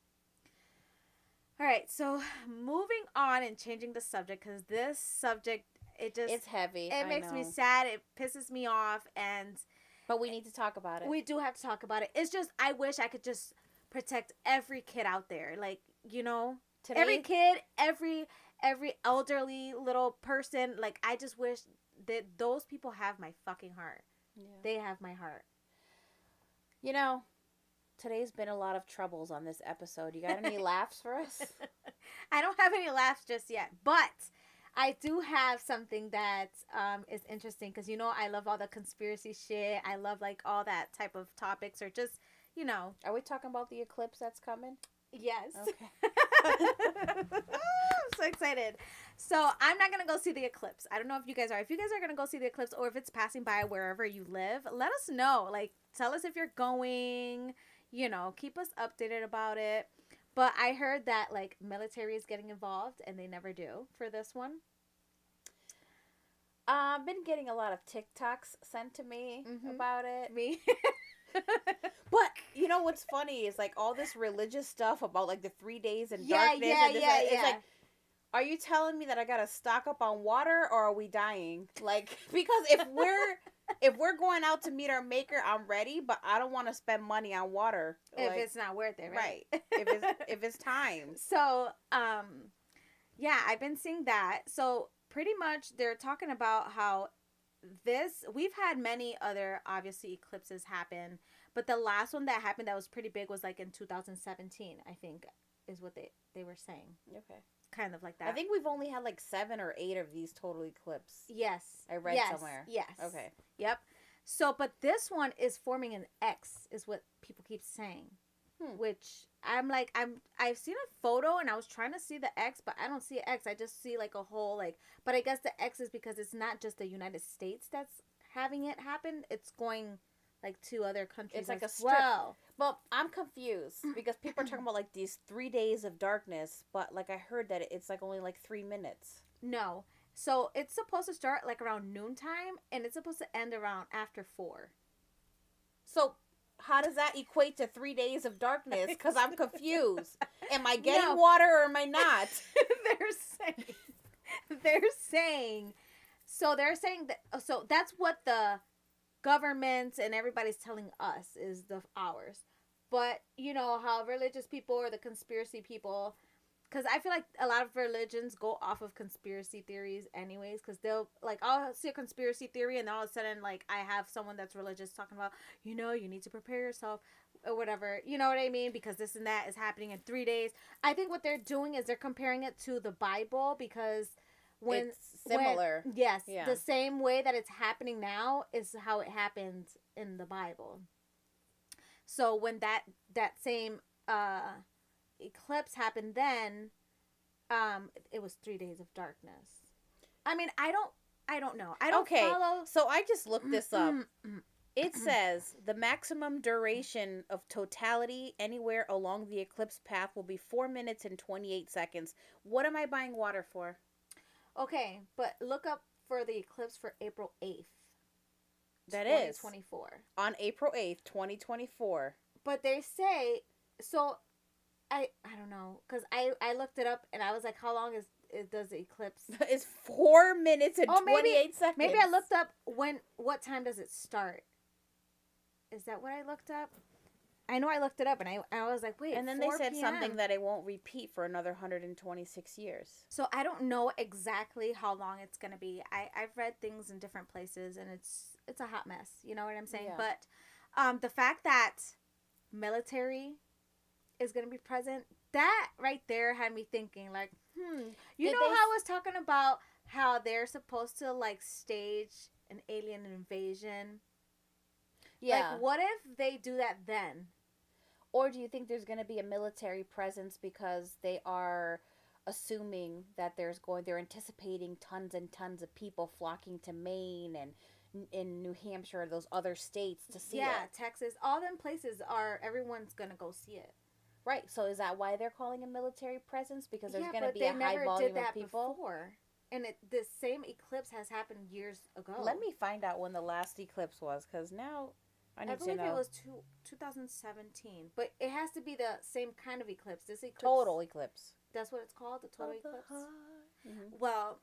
All right, so moving on and changing the subject, because this subject, it's heavy. It makes me sad. It pisses me off, but we need to talk about it. We do have to talk about it. It's just, I wish I could just protect every kid out there. Like, you know, every kid, every elderly little person. Like, I just wish that those people have my fucking heart. Yeah. They have my heart. You know, today's been a lot of troubles on this episode. You got any laughs for us? I don't have any laughs just yet, but I do have something that is interesting, because, you know, I love all the conspiracy shit. I love, like, all that type of topics, or just, you know. Are we talking about the eclipse that's coming? Yes. Okay. I'm so excited. So I'm not going to go see the eclipse. I don't know if you guys are. If you guys are going to go see the eclipse, or if it's passing by wherever you live, let us know. Like, tell us if you're going, you know, keep us updated about it. But I heard that, like, military is getting involved, and they never do for this one. I've been getting a lot of TikToks sent to me about it. Me? But, you know, what's funny is, like, all this religious stuff about, like, the 3 days in darkness. It's like, are you telling me that I gotta stock up on water, or are we dying? Like, because if we're going out to meet our maker, I'm ready, but I don't want to spend money on water. If it's not worth it, right? If it's time. So, yeah, I've been seeing that. So, pretty much they're talking about how we've had many other, obviously, eclipses happen, but the last one that happened that was pretty big was, like, in 2017, I think, is what they were saying. Okay. Kind of like that. I think we've only had like 7 or 8 of these total eclipse. Yes. I read somewhere. Yes. Okay. Yep. So, but this one is forming an X, is what people keep saying. Which I'm like, I've seen a photo and I was trying to see the X, but I don't see an X. I just see like a whole like. But I guess the X is because it's not just the United States that's having it happen. It's going like to other countries. It's like as a strip. Well. Well, I'm confused because people are talking about like these 3 days of darkness, but like I heard that it's like only like 3 minutes. No. So it's supposed to start like around noontime, and it's supposed to end around after 4. So how does that equate to 3 days of darkness? Because I'm confused. Am I getting No. water or am I not? they're saying, so they're saying that, so that's what the governments and everybody's telling us is the hours. But you know how religious people or the conspiracy people, because I feel like a lot of religions go off of conspiracy theories anyways, because they'll, like, I'll see a conspiracy theory and all of a sudden, like, I have someone that's religious talking about, you know, you need to prepare yourself or whatever, you know what I mean, because this and that is happening in 3 days. I think what they're doing is they're comparing it to the Bible, because when it's similar. yes, Yeah. the same way that it's happening now is how it happened in the Bible. So when that same eclipse happened, then it was 3 days of darkness. I mean, I don't know. I don't follow. So I just looked this up. It says the maximum duration of totality anywhere along the eclipse path will be 4 minutes and 28 seconds. What am I buying water for? Okay, but look up for the eclipse for April 8th. That 2024. is on April 8th, 2024. But they say, so I don't know, cuz I looked it up and I was like, how long does the eclipse? It's 4 minutes and 28 seconds. Maybe I looked up what time does it start? Is that what I looked up? I know I looked it up and I was like, wait. And then they said something that it won't repeat for another 126 years. So I don't know exactly how long it's going to be. I've read things in different places and it's a hot mess. You know what I'm saying? Yeah. But the fact that military is going to be present, that right there had me thinking, like, you know how I was talking about how they're supposed to, like, stage an alien invasion? Yeah. Like, what if they do that then? Or do you think there's going to be a military presence because they are assuming that they're anticipating tons and tons of people flocking to Maine and in New Hampshire, those other states to see it? Yeah, Texas, all them places everyone's going to go see it. Right. So is that why they're calling a military presence? Because there's going to be a high volume of people? Before. And the same eclipse has happened years ago. Let me find out when the last eclipse was, because now I need to know. I believe it was 2017. But it has to be the same kind of eclipse. This eclipse. Total eclipse. That's what it's called? The total eclipse? Mm-hmm. Well,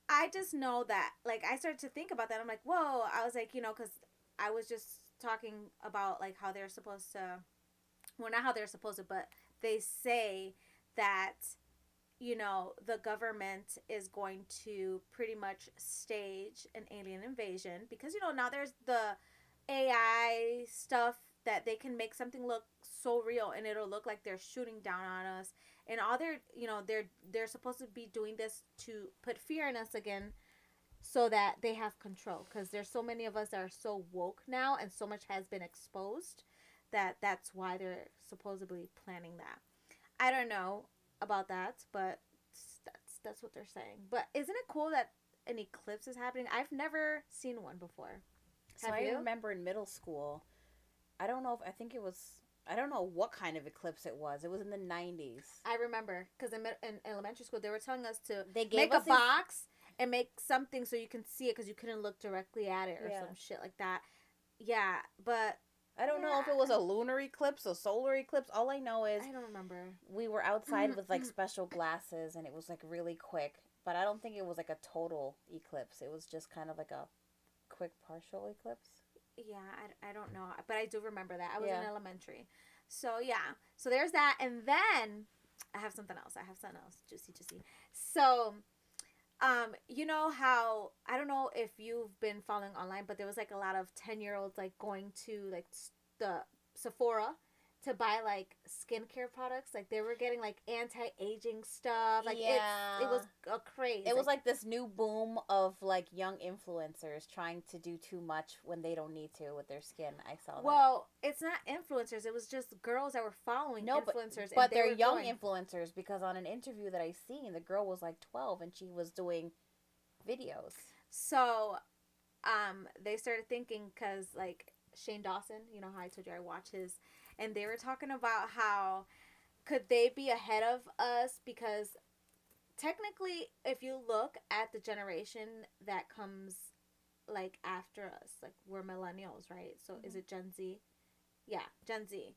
I just know that, like, I started to think about that. I'm like, whoa. I was like, you know, because I was just talking about, like, how they're supposed to, well, not how they're supposed to, but they say that, you know, the government is going to pretty much stage an alien invasion because, you know, now there's the AI stuff that they can make something look so real and it'll look like they're shooting down on us. And all they're, you know, they're supposed to be doing this to put fear in us again so that they have control, because there's so many of us that are so woke now and so much has been exposed that's why they're supposedly planning that. I don't know about that, but that's what they're saying. But isn't it cool that an eclipse is happening? I've never seen one before. So I remember in middle school, I don't know what kind of eclipse it was. It was in the 90s. I remember, because in elementary school, they were telling us to make a box and make something so you can see it because you couldn't look directly at it or some shit like that. Yeah, but I don't know if it was a lunar eclipse, a solar eclipse. All I know is I don't remember. We were outside with, like, special glasses, and it was, like, really quick. But I don't think it was, like, a total eclipse. It was just kind of like a quick partial eclipse. Yeah, I don't know. But I do remember that. I was in elementary. So, yeah. So, there's that. And then, I have something else. Juicy. So, you know how, I don't know if you've been following online, but there was, like, a lot of 10-year-olds, like, going to, like, the Sephora to buy, like, skincare products. Like, they were getting, like, anti-aging stuff. Like, it was a craze. It was, like, this new boom of, like, young influencers trying to do too much when they don't need to with their skin. I saw that. Well, it's not influencers. It was just girls that were following influencers. But they're young influencers, because on an interview that I seen, the girl was, like, 12, and she was doing videos. So, they started thinking, because, like, Shane Dawson, you know how I told you I watch his, and they were talking about how could they be ahead of us, because technically if you look at the generation that comes, like, after us, like, we're millennials, right? So is it Gen Z? Yeah, Gen Z.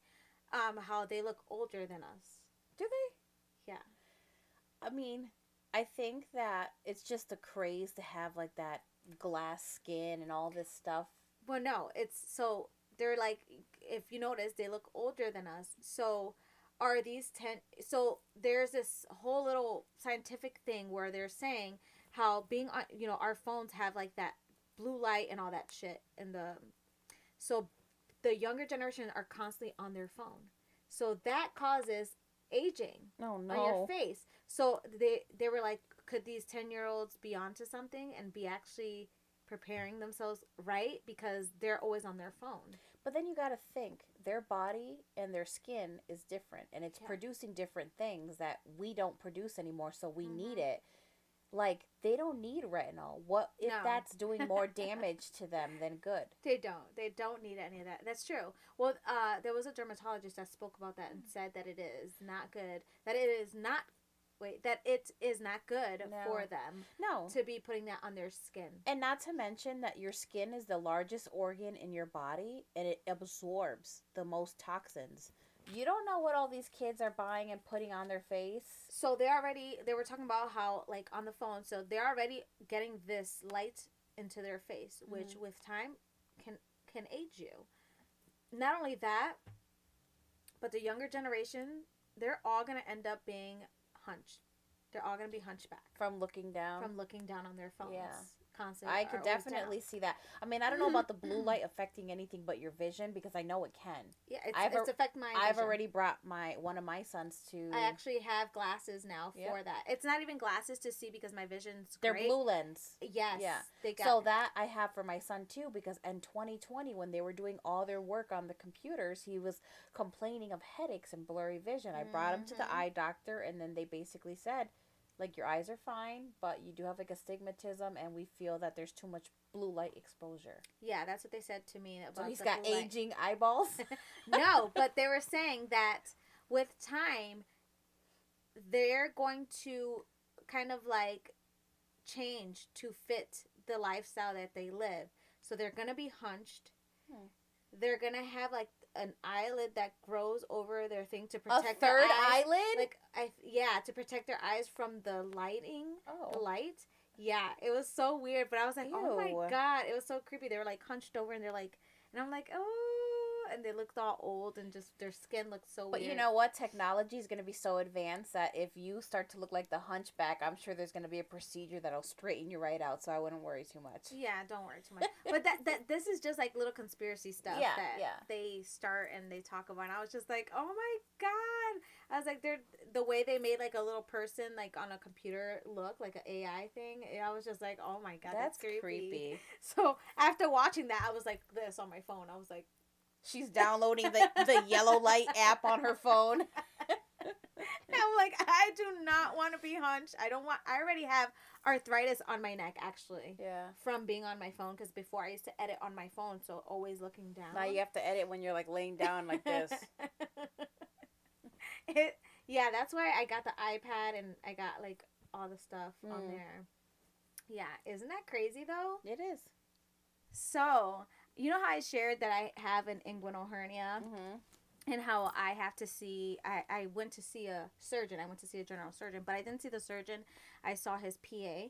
How they look older than us. Do they? Yeah. I mean, I think that it's just a craze to have like that glass skin and all this stuff. Well, no, it's so they're like, if you notice, they look older than us. So are these 10? So there's this whole little scientific thing where they're saying how being on, our phones have like that blue light and all that shit, and so the younger generation are constantly on their phone. So that causes aging Oh on your no. face. So they were like, could these 10-year-olds be onto something and be actually preparing themselves right, because they're always on their phone. But then you got to think their body and their skin is different, and it's Yeah. producing different things that we don't produce anymore, so we need Mhm. it. Like, they don't need retinol. What if No. that's doing more damage to them than good? They don't. They don't need any of that. That's true. Well, there was a dermatologist that spoke about that and said that it is not good. That it is not. Wait, that it is not good No. for them No. to be putting that on their skin. And not to mention that your skin is the largest organ in your body, and it absorbs the most toxins. You don't know what all these kids are buying and putting on their face. So they were talking about how, like, on the phone, so they're already getting this light into their face, which with time can age you. Not only that, but the younger generation, they're all going to end up being hunched. They're all going to be hunchback. From looking down? From looking down on their phones. Yeah. Constantly. I could definitely see that. I mean, I don't know about the blue light affecting anything but your vision, because I know it can. Yeah, it's affecting my vision. I've already brought one of my sons to... I actually have glasses now for that. It's not even glasses to see because my vision's great. They're blue lens. Yes. Yeah. They got so that I have for my son too, because in 2020 when they were doing all their work on the computers, he was complaining of headaches and blurry vision. I brought him to the eye doctor, and then they basically said, like, your eyes are fine, but you do have like astigmatism, and we feel that there's too much blue light exposure. Yeah, that's what they said to me about. So he's got aging eyeballs? No, but they were saying that with time, they're going to kind of like change to fit the lifestyle that they live. So they're going to be hunched. They're going to have like an eyelid that grows over their thing to protect a third their eyes. eyelid? Like, to protect their eyes from the lighting. Oh. The light. Yeah, it was so weird, but I was like, Ew. oh my God, it was so creepy. They were like hunched over, and they're like, and I'm like, oh, and they looked all old, and just their skin looked so weird. But you know what? Technology is going to be so advanced that if you start to look like the hunchback, I'm sure there's going to be a procedure that'll straighten you right out, so I wouldn't worry too much. Yeah, don't worry too much. But that this is just like little conspiracy stuff they start and they talk about. And I was just like, oh my God. I was like, they're the way they made like a little person like on a computer look like an AI thing. I was just like, oh my God, that's creepy. So after watching that, I was like this on my phone. I was like, she's downloading the yellow light app on her phone. I'm like, I do not want to be hunched. I already have arthritis on my neck, actually. Yeah. From being on my phone, because before I used to edit on my phone, so always looking down. Now you have to edit when you're like laying down like this. Yeah, that's why I got the iPad and I got like all the stuff on there. Yeah, isn't that crazy though? It is. So, you know how I shared that I have an inguinal hernia? And how I have to see, I went to see a surgeon. I went to see a general surgeon, but I didn't see the surgeon. I saw his PA.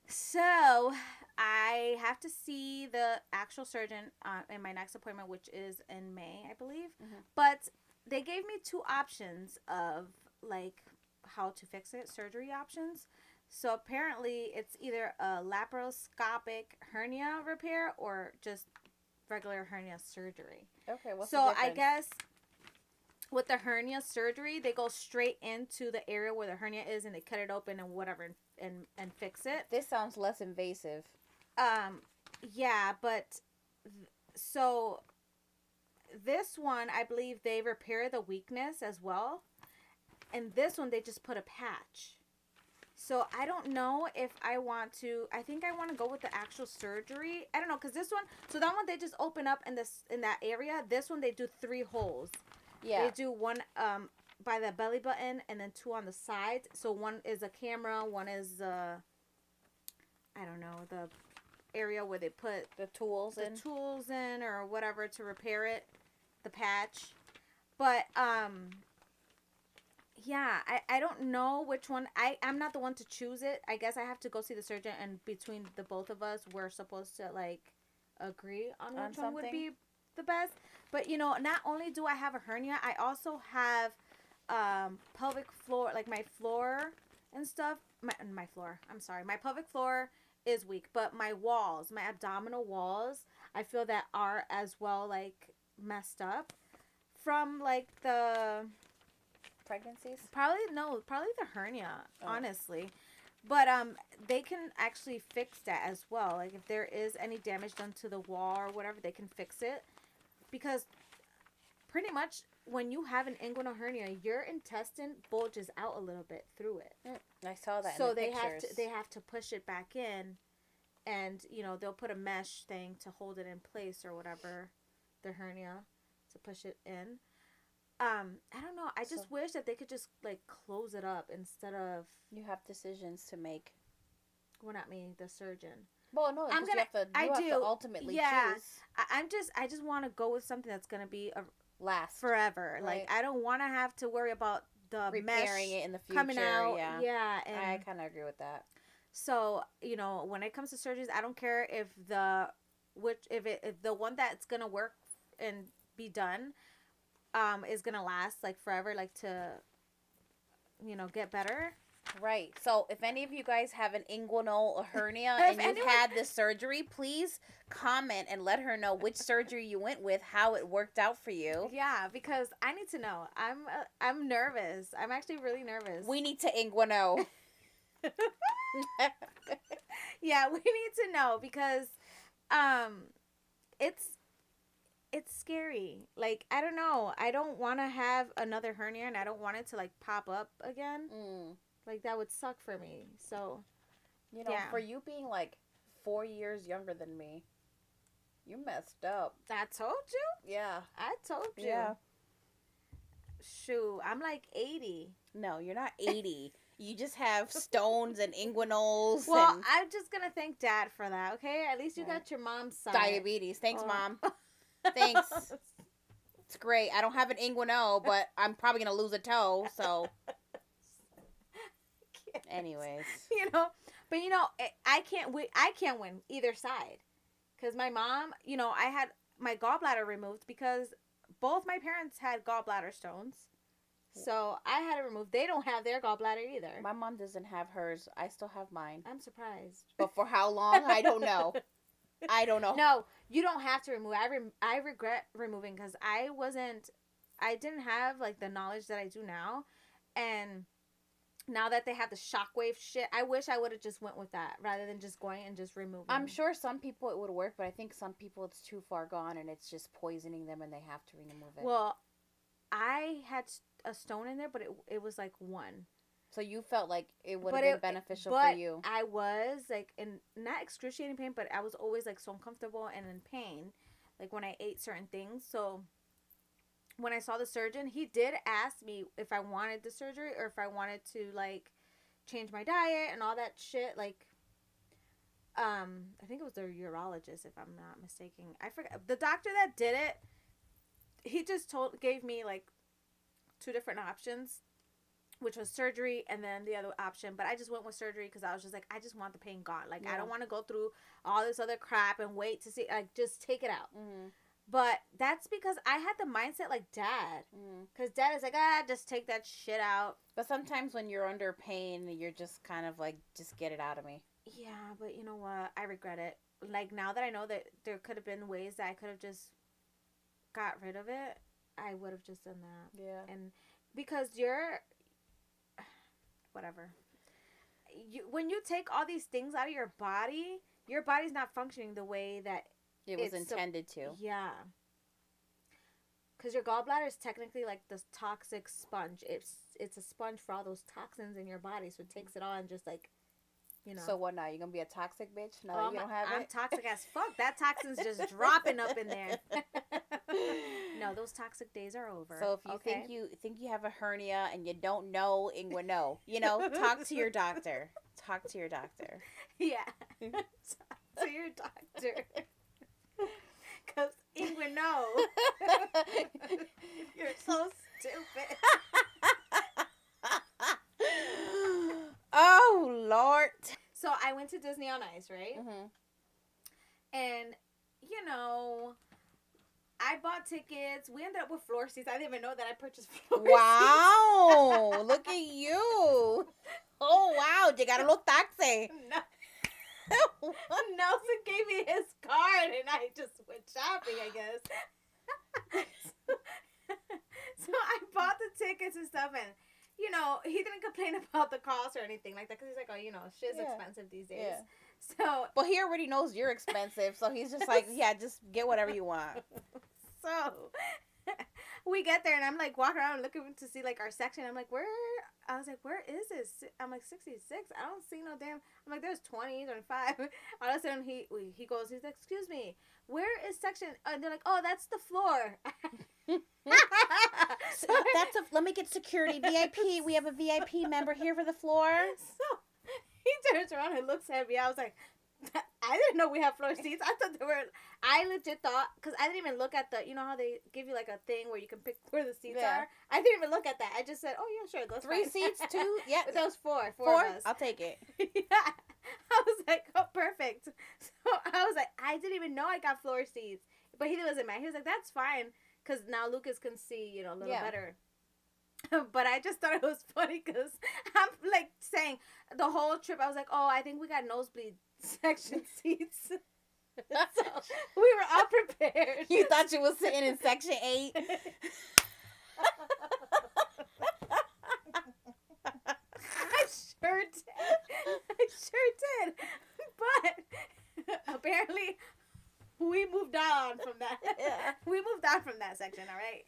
So I have to see the actual surgeon in my next appointment, which is in May, I believe. But they gave me two options of like how to fix it, surgery options. So apparently it's either a laparoscopic hernia repair or just regular hernia surgery. Okay, what's so the difference? I guess with the hernia surgery, they go straight into the area where the hernia is and they cut it open and whatever and fix it. This sounds less invasive. Yeah, but so this one, I believe they repair the weakness as well. And this one, they just put a patch. So I don't know if I want to. I think I want to go with the actual surgery. I don't know, because this one. So that one they just open up in that area. This one they do 3 holes. Yeah. They do one by the belly button and then 2 on the sides. So one is a camera. One is I don't know, the area where they put the tools in or whatever to repair it. the patch. But yeah, I don't know which one. I'm not the one to choose it. I guess I have to go see the surgeon, and between the both of us, we're supposed to like agree on which one would be the best. But not only do I have a hernia, I also have pelvic floor, like my floor and stuff. My floor. I'm sorry, my pelvic floor is weak, but my walls, my abdominal walls, I feel that are as well like messed up from like the pregnancies. Probably the hernia, honestly. But they can actually fix that as well. Like if there is any damage done to the wall or whatever, they can fix it. Because pretty much when you have an inguinal hernia, your intestine bulges out a little bit through it. I saw that. So in the pictures. they have to push it back in, and they'll put a mesh thing to hold it in place or whatever, the hernia, to push it in. I don't know. I just wish that they could just like close it up instead of. You have decisions to make. Well, not me, the surgeon. Well, no, I'm gonna. You have to ultimately choose. I just want to go with something that's gonna be last forever. Right. Like I don't want to have to worry about the repairing mesh it in the future. Coming out. Yeah. And I kind of agree with that. So when it comes to surgeries, I don't care if the one that's gonna work and be done is gonna last like forever, like to get better. Right. So if any of you guys have an inguinal hernia and you've had this surgery, please comment and let her know which surgery you went with, how it worked out for you. Yeah, because I need to know. I'm nervous. I'm actually really nervous. We need to inguino. Yeah, we need to know because it's scary. Like, I don't know. I don't want to have another hernia, and I don't want it to like pop up again. Like, that would suck for me. So, for you being like 4 years younger than me, you messed up. I told you? Yeah. I told you. Yeah. Shoot, I'm like 80. No, you're not 80. You just have stones and inguinals. Well, I'm just going to thank Dad for that, okay? At least you got your mom's side. Diabetes. Thanks, Mom. Thanks. It's great. I don't have an inguinal, but I'm probably going to lose a toe, so... Anyways, but I can't win either side, because my mom, I had my gallbladder removed because both my parents had gallbladder stones, so I had it removed. They don't have their gallbladder either. My mom doesn't have hers. I still have mine. I'm surprised, but for how long? I don't know. I don't know. No, you don't have to remove. I regret removing because I didn't have like the knowledge that I do now, and now that they have the shockwave shit, I wish I would have just went with that rather than just going and just removing. I'm sure some people it would work, but I think some people it's too far gone and it's just poisoning them and they have to remove it. Well, I had a stone in there, but it was like one. So you felt like it would have been beneficial for you. I was like in not excruciating pain, but I was always like so uncomfortable and in pain, like when I ate certain things. So when I saw the surgeon, he did ask me if I wanted the surgery or if I wanted to like change my diet and all that shit. Like, I think it was the urologist, if I'm not mistaken. I forgot the doctor that did it. He just gave me like 2 different options, which was surgery and then the other option. But I just went with surgery because I was just like, I just want the pain gone. Like, I don't want to go through all this other crap and wait to see. Like, just take it out. Mm-hmm. But that's because I had the mindset like Dad. Because Dad is like, just take that shit out. But sometimes when you're under pain, you're just kind of like, just get it out of me. Yeah, but you know what? I regret it. Like, now that I know that there could have been ways that I could have just got rid of it, I would have just done that. Yeah. And because whatever. When you take all these things out of your body's not functioning the way that it was intended to. Yeah. Because your gallbladder is technically like this toxic sponge. It's a sponge for all those toxins in your body, so it takes it all and just like, So what now? You gonna be a toxic bitch now that you don't have it? I'm toxic as fuck. That toxin's just dropping up in there. No, those toxic days are over. So if you think you have a hernia and you don't know, inguino, talk to your doctor. Talk to your doctor. Yeah. Talk to your doctor. Because Ingrid, no. You're so stupid. Oh, Lord. So I went to Disney on Ice, right? Mm-hmm. And, you know, I bought tickets. We ended up with floor seats. I didn't even know that I purchased floor seats. Wow. Look at you. Oh, wow. Llegaron los taxis. No. Nelson gave me his card and I just went shopping, I guess. So I bought the tickets and stuff, and you know, he didn't complain about the cost or anything like that because he's like, oh, you know, shit's expensive these days. Yeah. So, but he already knows you're expensive, so he's just like, yeah, just get whatever you want. So we get there, and I'm like walking around looking to see like our section. I'm like, where? I was like, where is this? I'm like 66. I don't see no damn. I'm like, there's 20, 25. All of a sudden he goes, he's like, excuse me, where is section? And they're like, oh, that's the floor. So let me get security. VIP. We have a VIP member here for the floor. So he turns around and looks at me. I was like, I didn't know we have floor seats. I thought they were. I legit thought, because I didn't even look at the, you know how they give you like a thing where you can pick where the seats are. I didn't even look at that. I just said, oh yeah, sure, those 3 seats, 2. Yeah, but that was four of us. I'll take it. Yeah, I was like, oh, perfect. So I was like, I didn't even know I got floor seats, but he wasn't mad. He was like, that's fine, because now Lucas can see, you know, a little better. But I just thought it was funny because I'm like saying the whole trip, I was like, oh, I think we got nosebleed section seats. So we were all prepared. You thought you was sitting in section 8? I sure did. But apparently we moved on from that. Yeah. We moved on from that section, all right?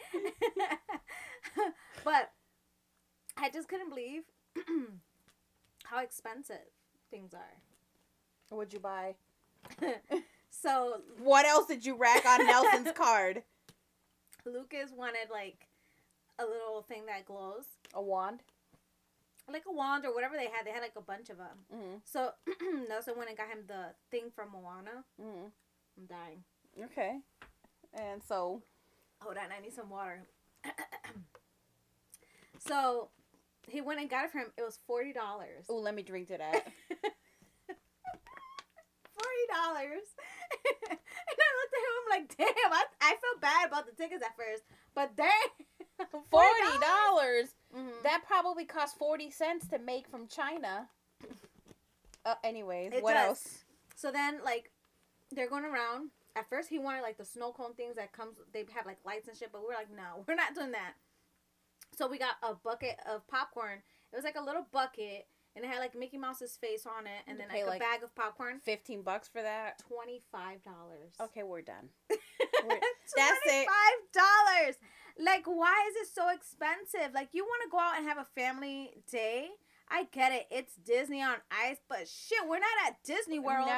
But I just couldn't believe how expensive things are. What'd you buy? So what else did you rack on Nelson's card? Lucas wanted like a little thing that glows. A wand? Like a wand or whatever they had. They had like a bunch of them. Mm-hmm. So Nelson went and got him the thing from Moana. Mm-hmm. I'm dying. Okay. And so... Hold on, I need some water. So he went and got it for him. It was $40. Oh, let me drink to that. $40. And I looked at him, I'm like, damn, I felt bad about the tickets at first. But damn, $40. Mm-hmm. That probably cost 40 cents to make from China. Anyways, what else? So then, like, they're going around. At first, he wanted, like, the snow cone things that comes, they have, like, lights and shit. But we're like, no, we're not doing that. So we got a bucket of popcorn. It was, like, a little bucket. And it had, like, Mickey Mouse's face on it. And then, like, a bag of popcorn. $15 for that? $25. Okay, we're done. That's it. $25. Like, why is it so expensive? Like, you want to go out and have a family day? I get it. It's Disney on Ice, but shit, we're not at Disney World.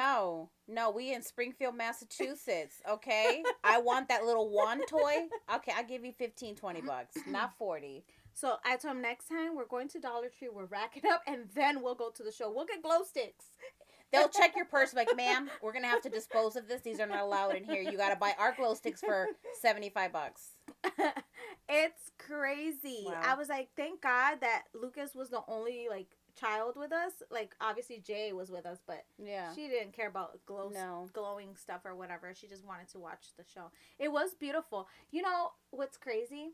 No, we in Springfield, Massachusetts, okay? I want that little wand toy. Okay, I'll give you $15, $20, not 40. So I told him next time we're going to Dollar Tree, we're racking up, and then we'll go to the show. We'll get glow sticks. They'll check your purse like, ma'am, we're going to have to dispose of this. These are not allowed in here. You got to buy our glow sticks for $75. It's crazy. Wow. I was like, thank God that Lucas was the only, like, child with us. Like, obviously Jay was with us, but yeah, she didn't care about glowing stuff or whatever. She just wanted to watch the show. It was beautiful. You know what's crazy?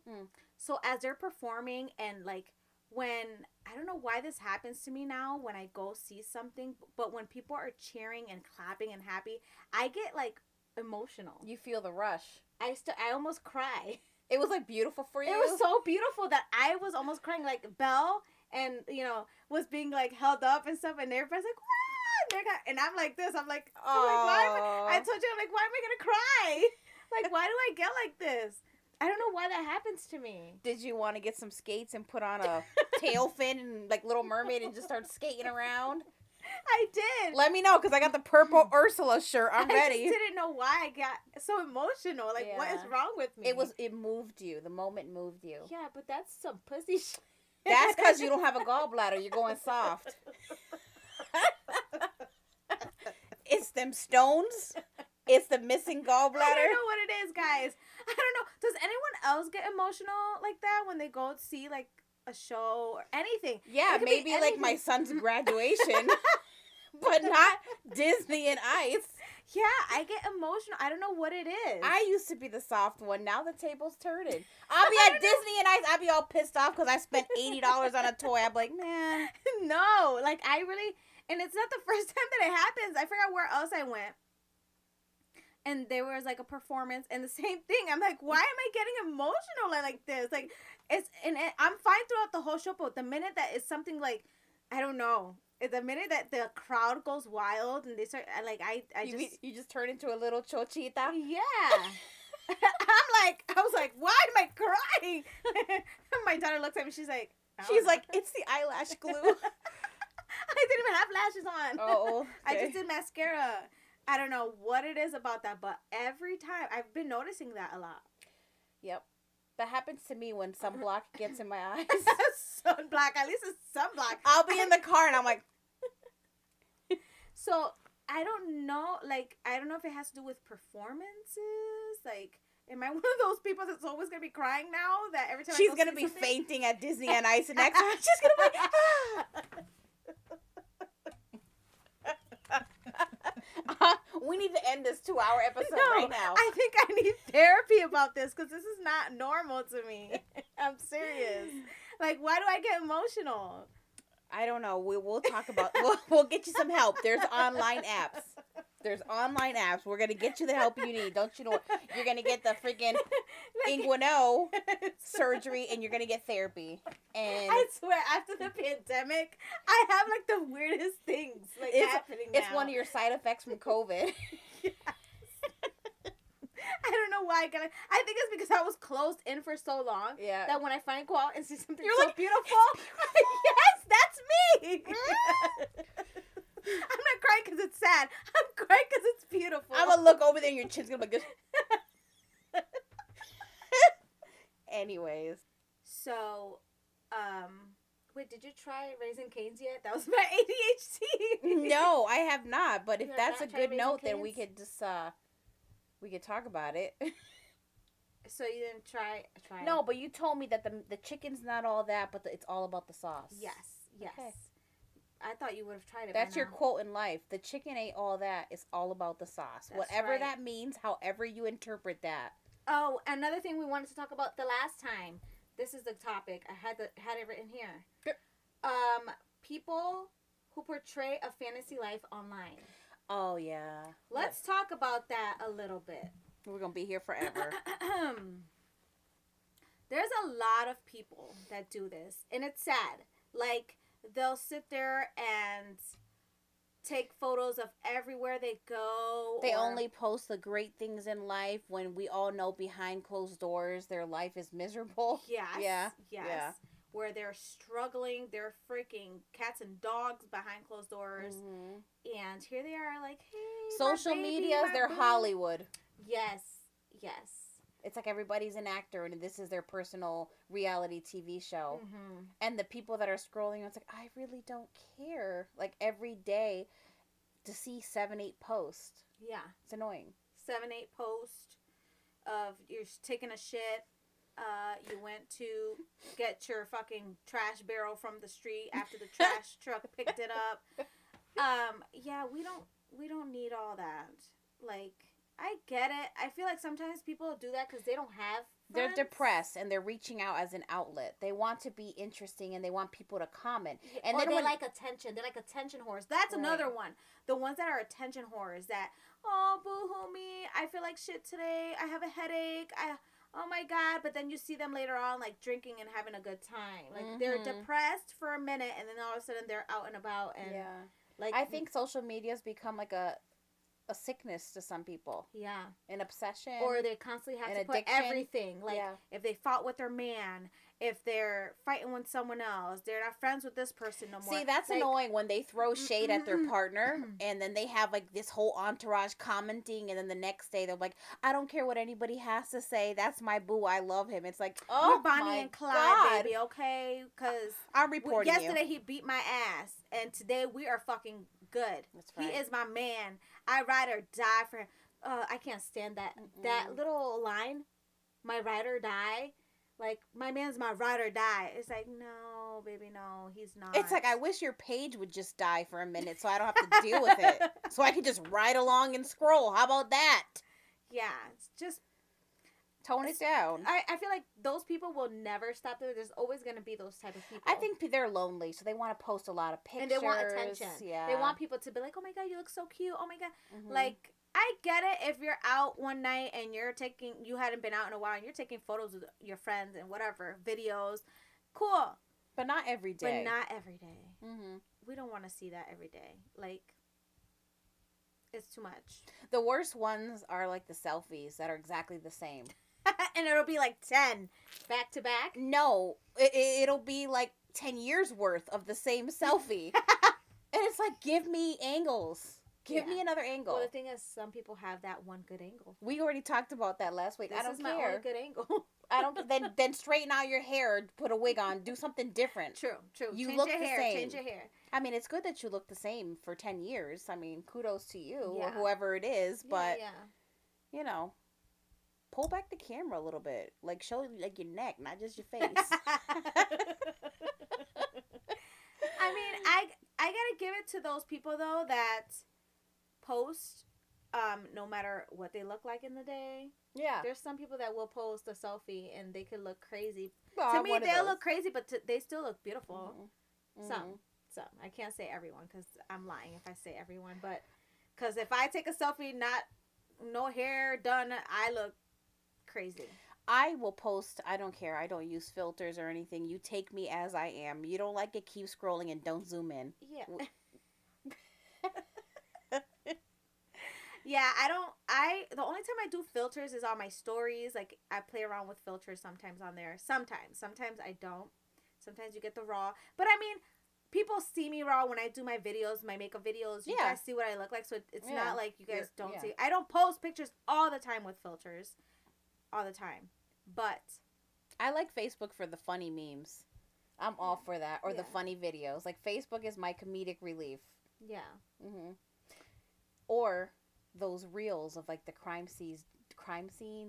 So as they're performing and, like, when, I don't know why this happens to me now when I go see something, but when people are cheering and clapping and happy, I get, like, emotional. You feel the rush. I almost cry. It was, like, beautiful for you? It was so beautiful that I was almost crying. Like, Belle and, you know, was being, like, held up and stuff, and everybody's like, wow! And I'm like this. I'm like, why I told you, I'm like, why am I going to cry? Like, why do I get like this? I don't know why that happens to me. Did you want to get some skates and put on a tail fin and, like, Little Mermaid and just start skating around? I did. Let me know, because I got the purple Ursula shirt. I'm ready. I just didn't know why I got so emotional. Like, what is wrong with me? It moved you. The moment moved you. Yeah, but that's some pussy shit. That's because you don't have a gallbladder. You're going soft. It's them stones. It's the missing gallbladder. I don't know what it is, guys. I don't know. Does anyone else get emotional like that when they go see like a show or anything? Yeah, maybe like my son's graduation, but not Disney and Ice. Yeah, I get emotional. I don't know what it is. I used to be the soft one. Now the table's turning. I'll be at Disney and Ice. I'll be all pissed off because I spent $80 on a toy. I'm like, man. No, like I really, and it's not the first time that it happens. I forgot where else I went. And there was like a performance and the same thing. I'm like, why am I getting emotional like this? Like, I'm fine throughout the whole show, but the minute that it's something like, I don't know, the minute that the crowd goes wild and they start, You just turn into a little chochita? Yeah. I was like, why am I crying? My daughter looks at me, she's like, it's the eyelash glue. I didn't even have lashes on. Oh, okay. I just did mascara. I don't know what it is about that, but every time I've been noticing that a lot. Yep. That happens to me when sunblock gets in my eyes. Sunblock, at least it's sunblock. I'll be in the car and I'm like. So I don't know, I don't know if it has to do with performances. Like, am I one of those people that's always gonna be crying now? That every time she's gonna be fainting at Disney and Ice, and next time she's gonna be. We need to end this 2-hour episode right now. I think I need therapy about this because this is not normal to me. I'm serious. Like, why do I get emotional? I don't know. We'll talk about. We'll get you some help. There's online apps. We're gonna get you the help you need. Don't you know? You're gonna get the freaking inguinal surgery, and you're gonna get therapy. And I swear, after the pandemic, I have like the weirdest things happening now. It's one of your side effects from COVID. Yes. I don't know why I think it's because I was closed in for so long. Yeah. That when I finally go out and see something You're so like, beautiful, yes, that's me. I'm not crying because it's sad. I'm crying because it's beautiful. I'm gonna look over there and your chin's gonna be good. Anyways. So, wait, did you try Raising Cane's yet? That was my ADHD. No, I have not. But if You have that's a not tried good Raising note, then we Cane's? could just we could talk about it. So you didn't try? No, but you told me that the chicken's not all that, but it's all about the sauce. Yes. Okay. I thought you would have tried it. That's by your now. quote in life. The chicken ain't all that. It's all about the sauce. That's Whatever right. that means, however you interpret that. Oh, another thing we wanted to talk about the last time. This is the topic. I had it written here. Yep. People who portray a fantasy life online. Oh yeah. Let's talk about that a little bit. We're gonna be here forever. There's a lot of people that do this, and it's sad. Like, they'll sit there and take photos of everywhere they go. They only post the great things in life when we all know behind closed doors their life is miserable. Yes. Yeah. Yes. Yeah. Where they're struggling, they're freaking cats and dogs behind closed doors. Mm-hmm. And here they are like, hey, Social medias, they're Hollywood. Yes. Yes. It's like everybody's an actor and this is their personal reality TV show. Mm-hmm. And the people that are scrolling, it's like, I really don't care. Like, every day to see 7-8 posts. Yeah. It's annoying. 7-8 posts of you're taking a shit. You went to get your fucking trash barrel from the street after the trash truck picked it up. Yeah, we don't need all that. Like, I get it. I feel like sometimes people do that because they don't have friends. They're depressed and they're reaching out as an outlet. They want to be interesting and they want people to comment. And or then they like attention. They're like attention whores. That's another one. The ones that are attention whores that, oh, boo-hoo me. I feel like shit today. I have a headache. Oh my God. But then you see them later on like drinking and having a good time. Like they're depressed for a minute and then all of a sudden they're out and about. And like, I think social media's become like a sickness to some people. Yeah. An obsession. Or they constantly have to addiction. put everything. Like, if they fought with their man, if they're fighting with someone else, they're not friends with this person no more. See, that's like, annoying when they throw shade at their partner and then they have like this whole entourage commenting and then the next day they're like, I don't care what anybody has to say. That's my boo. I love him. It's like, oh, we're Bonnie and Clyde, baby, okay? Because I'm reporting yesterday he beat my ass and today we are fucking good. That's right. He is my man. I ride or die for him. I can't stand that little line, my ride or die. Like, my man's my ride or die. It's like, no, baby, no, he's not. It's like, I wish your page would just die for a minute so I don't have to deal with it. So I can just ride along and scroll. How about that? Yeah, it's just tone it down. I feel like those people will never stop there. There's always going to be those type of people. I think they're lonely, so they want to post a lot of pictures. And they want attention. Yeah. They want people to be like, oh my God, you look so cute. Oh my God. Like, I get it if you're out one night and you hadn't been out in a while and you're taking photos with your friends and whatever, videos. Cool. But not every day. We don't want to see that every day. Like, it's too much. The worst ones are like the selfies that are exactly the same. And it'll be like 10 back to back. No, it'll be like 10 years worth of the same selfie. And it's like, give me angles. Give me another angle. Well, the thing is, some people have that one good angle. We already talked about that last week. I don't care. This is my only good angle. I don't. Then straighten out your hair, put a wig on, do something different. True. You change look your the hair, same. Change your hair. I mean, it's good that you look the same for 10 years. I mean, kudos to you or whoever it is. But you know, pull back the camera a little bit, like show like your neck, not just your face. I mean, I gotta give it to those people though that post, no matter what they look like in the day. Yeah. There's some people that will post a selfie and they could look crazy. Well, to me, they'll look crazy, but they still look beautiful. Mm-hmm. Some. I can't say everyone because I'm lying if I say everyone. But because if I take a selfie, no hair done, I look crazy. I will post. I don't care. I don't use filters or anything. You take me as I am. You don't like it, keep scrolling and don't zoom in. Yeah. Yeah, the only time I do filters is on my stories. Like, I play around with filters sometimes on there. Sometimes I don't. Sometimes you get the raw. But I mean, people see me raw when I do my videos, my makeup videos. You guys see what I look like, so it's not like you guys don't see. I don't post pictures all the time with filters. All the time. But I like Facebook for the funny memes. I'm all for that. Or the funny videos. Like, Facebook is my comedic relief. Yeah. Or those reels of like the crime scenes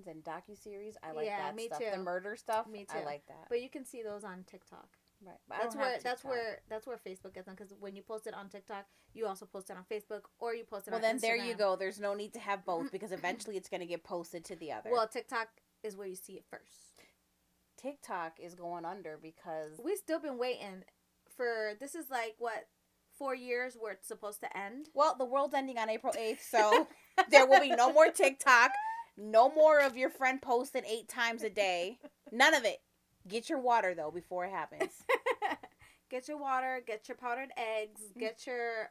and docuseries. I like that me stuff. too. The murder stuff. Me too. I like that. But you can see those on TikTok. Right. But that's where Facebook gets them, because when you post it on TikTok, you also post it on Facebook, or you post it on Instagram. Well, then there you go. There's no need to have both, because eventually it's going to get posted to the other. Well, TikTok is where you see it first. TikTok is going under because we've still been waiting for, this is like, what, 4 years where it's supposed to end? Well, the world's ending on April 8th, so there will be no more TikTok, no more of your friend posting 8 times a day. None of it. Get your water, though, before it happens. Get your water, get your powdered eggs, get your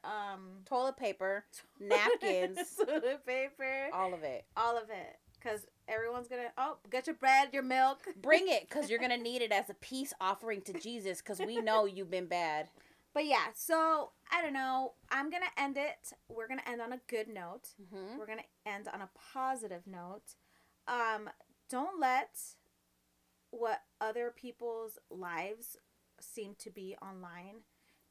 toilet paper, napkins, toilet paper, all of it. All of it. Because everyone's going to, get your bread, your milk. Bring it, because you're going to need it as a peace offering to Jesus, because we know you've been bad. But yeah, so, I don't know. I'm going to end it. We're going to end on a good note. Mm-hmm. We're going to end on a positive note. Don't let what other people's lives seem to be online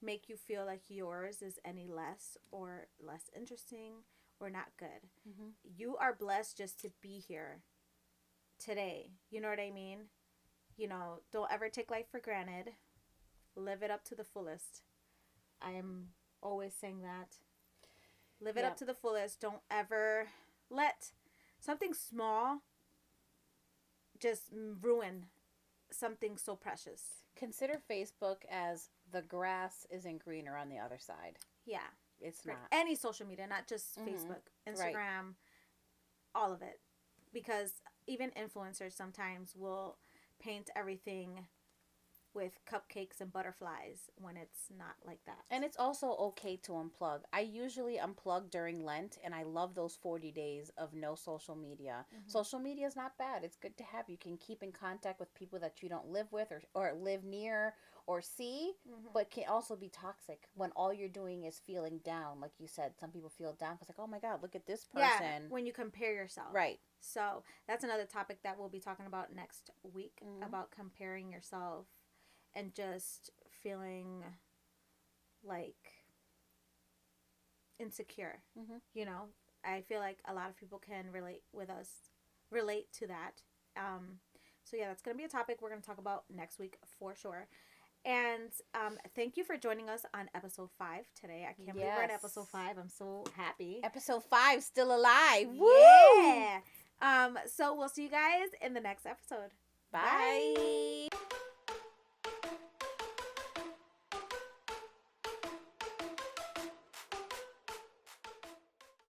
make you feel like yours is any less or less interesting or not good. Mm-hmm. You are blessed just to be here today. You know what I mean? You know, don't ever take life for granted. Live it up to the fullest. I am always saying that. Live it up to the fullest. Don't ever let something small just ruin something so precious. Consider Facebook as the grass isn't greener on the other side. Yeah. It's not. Any social media, not just Facebook, Instagram, all of it. Because even influencers sometimes will paint everything with cupcakes and butterflies when it's not like that. And it's also okay to unplug. I usually unplug during Lent, and I love those 40 days of no social media. Mm-hmm. Social media is not bad. It's good to have. You can keep in contact with people that you don't live with or live near or see, but can also be toxic when all you're doing is feeling down. Like you said, some people feel down because, like, oh my God, look at this person. Yeah, when you compare yourself. Right. So that's another topic that we'll be talking about next week, about comparing yourself and just feeling like insecure, you know, I feel like a lot of people can relate to that. So yeah, that's gonna be a topic we're gonna talk about next week for sure. And thank you for joining us on episode 5 today. I can't believe we're on episode 5. I'm so happy. Episode 5 still alive. Woo! Yeah. So we'll see you guys in the next episode. Bye. Bye.